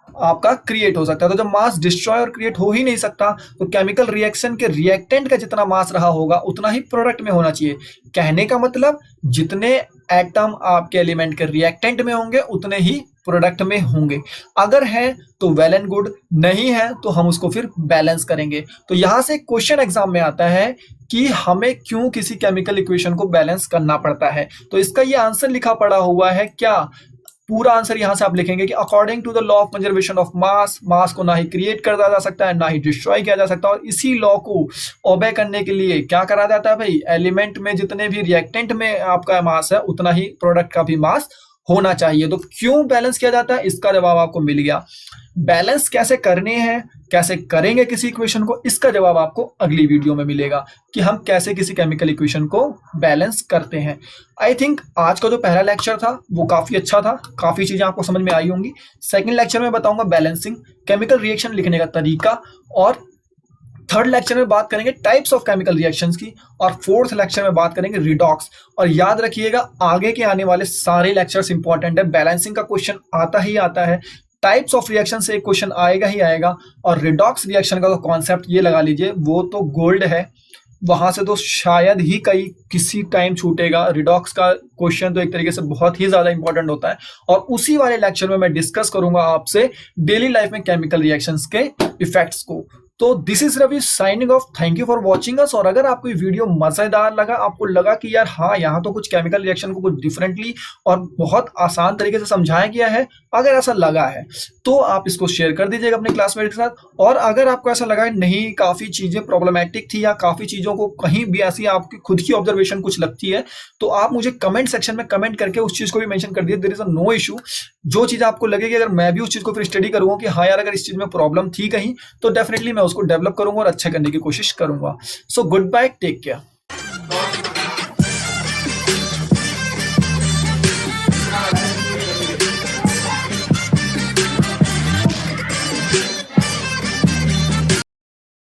A: आपका क्रिएट हो सकता है। तो जब मास डिस्ट्रॉय और क्रिएट हो ही नहीं सकता तो केमिकल रिएक्शन के रिएक्टेंट का जितना मास रहा होगा उतना ही प्रोडक्ट में होना चाहिए। कहने का मतलब जितने एटम आपके एलिमेंट के रिएक्टेंट में होंगे उतने ही प्रोडक्ट में होंगे। अगर है तो वेल एंड गुड, नहीं है तो हम उसको फिर बैलेंस करेंगे। तो यहां से क्वेश्चन एग्जाम में आता है कि हमें क्यों किसी केमिकल इक्वेशन को बैलेंस करना पड़ता है। तो इसका ये आंसर लिखा पड़ा हुआ है क्या, पूरा आंसर यहाँ से आप लिखेंगे कि according to the law of conservation of mass, mass को ना ही क्रिएट कर जा सकता है ना ही डिस्ट्रॉय किया जा सकता, और इसी लॉ को ओबे करने के लिए क्या करा जाता है भाई, एलिमेंट में जितने भी रिएक्टेंट में आपका मास है उतना ही प्रोडक्ट का भी मास होना चाहिए। तो क्यों बैलेंस किया जाता है, इसका जवाब आपको मिल गया। बैलेंस कैसे करने हैं, कैसे करेंगे किसी इक्वेशन को, इसका जवाब आपको अगली वीडियो में मिलेगा कि हम कैसे किसी केमिकल इक्वेशन को बैलेंस करते हैं। आई थिंक आज का जो पहला लेक्चर था वो काफी अच्छा था, काफी चीजें आपको समझ में आई होंगी। सेकंड लेक्चर में बताऊंगा बैलेंसिंग, केमिकल रिएक्शन लिखने का तरीका, और थर्ड लेक्चर में बात करेंगे टाइप्स ऑफ केमिकल रिएक्शंस की, और फोर्थ लेक्चर में बात करेंगे रिडॉक्स। और याद रखिएगा आगे के आने वाले सारे लेक्चर्स इंपॉर्टेंट है, बैलेंसिंग का क्वेश्चन आता ही आता है, टाइप्स ऑफ रिएक्शन से एक क्वेश्चन आएगा ही आएगा, और रिडॉक्स रिएक्शन का तो कॉन्सेप्ट ये लगा लीजिए वो तो गोल्ड है, वहां से तो शायद ही कहीं किसी टाइम छूटेगा। रिडॉक्स का क्वेश्चन तो एक तरीके से बहुत ही ज्यादा इंपॉर्टेंट होता है, और उसी वाले लेक्चर में मैं डिस्कस करूंगा आपसे डेली लाइफ में केमिकल रिएक्शंस के इफेक्ट्स को। तो this is Ravi signing off, thank you for watching us. और अगर आपको ये वीडियो मजेदार लगा, आपको लगा कि यार हाँ यहाँ तो कुछ केमिकल रिएक्शन को कुछ डिफरेंटली और बहुत आसान तरीके से समझाया गया है, अगर ऐसा लगा है तो आप इसको शेयर कर दीजिएगा अपने क्लासमेट के साथ। और अगर आपको ऐसा लगा है नहीं काफी चीजें प्रॉब्लमेटिक थी या काफी चीजों को कहीं भी ऐसी आपकी खुद की ऑब्जर्वेशन कुछ लगती है, तो आप मुझे कमेंट सेक्शन में कमेंट करके उस चीज को भी मेंशन कर दिए, there is a no issue. जो चीज आपको लगेगी अगर मैं भी उस चीज को फिर स्टडी करूंगा कि हाँ यार अगर इस चीज में प्रॉब्लम थी कहीं, तो डेफिनेटली मैं उसको डेवलप करूंगा और अच्छा करने की कोशिश करूंगा। So goodbye, take care.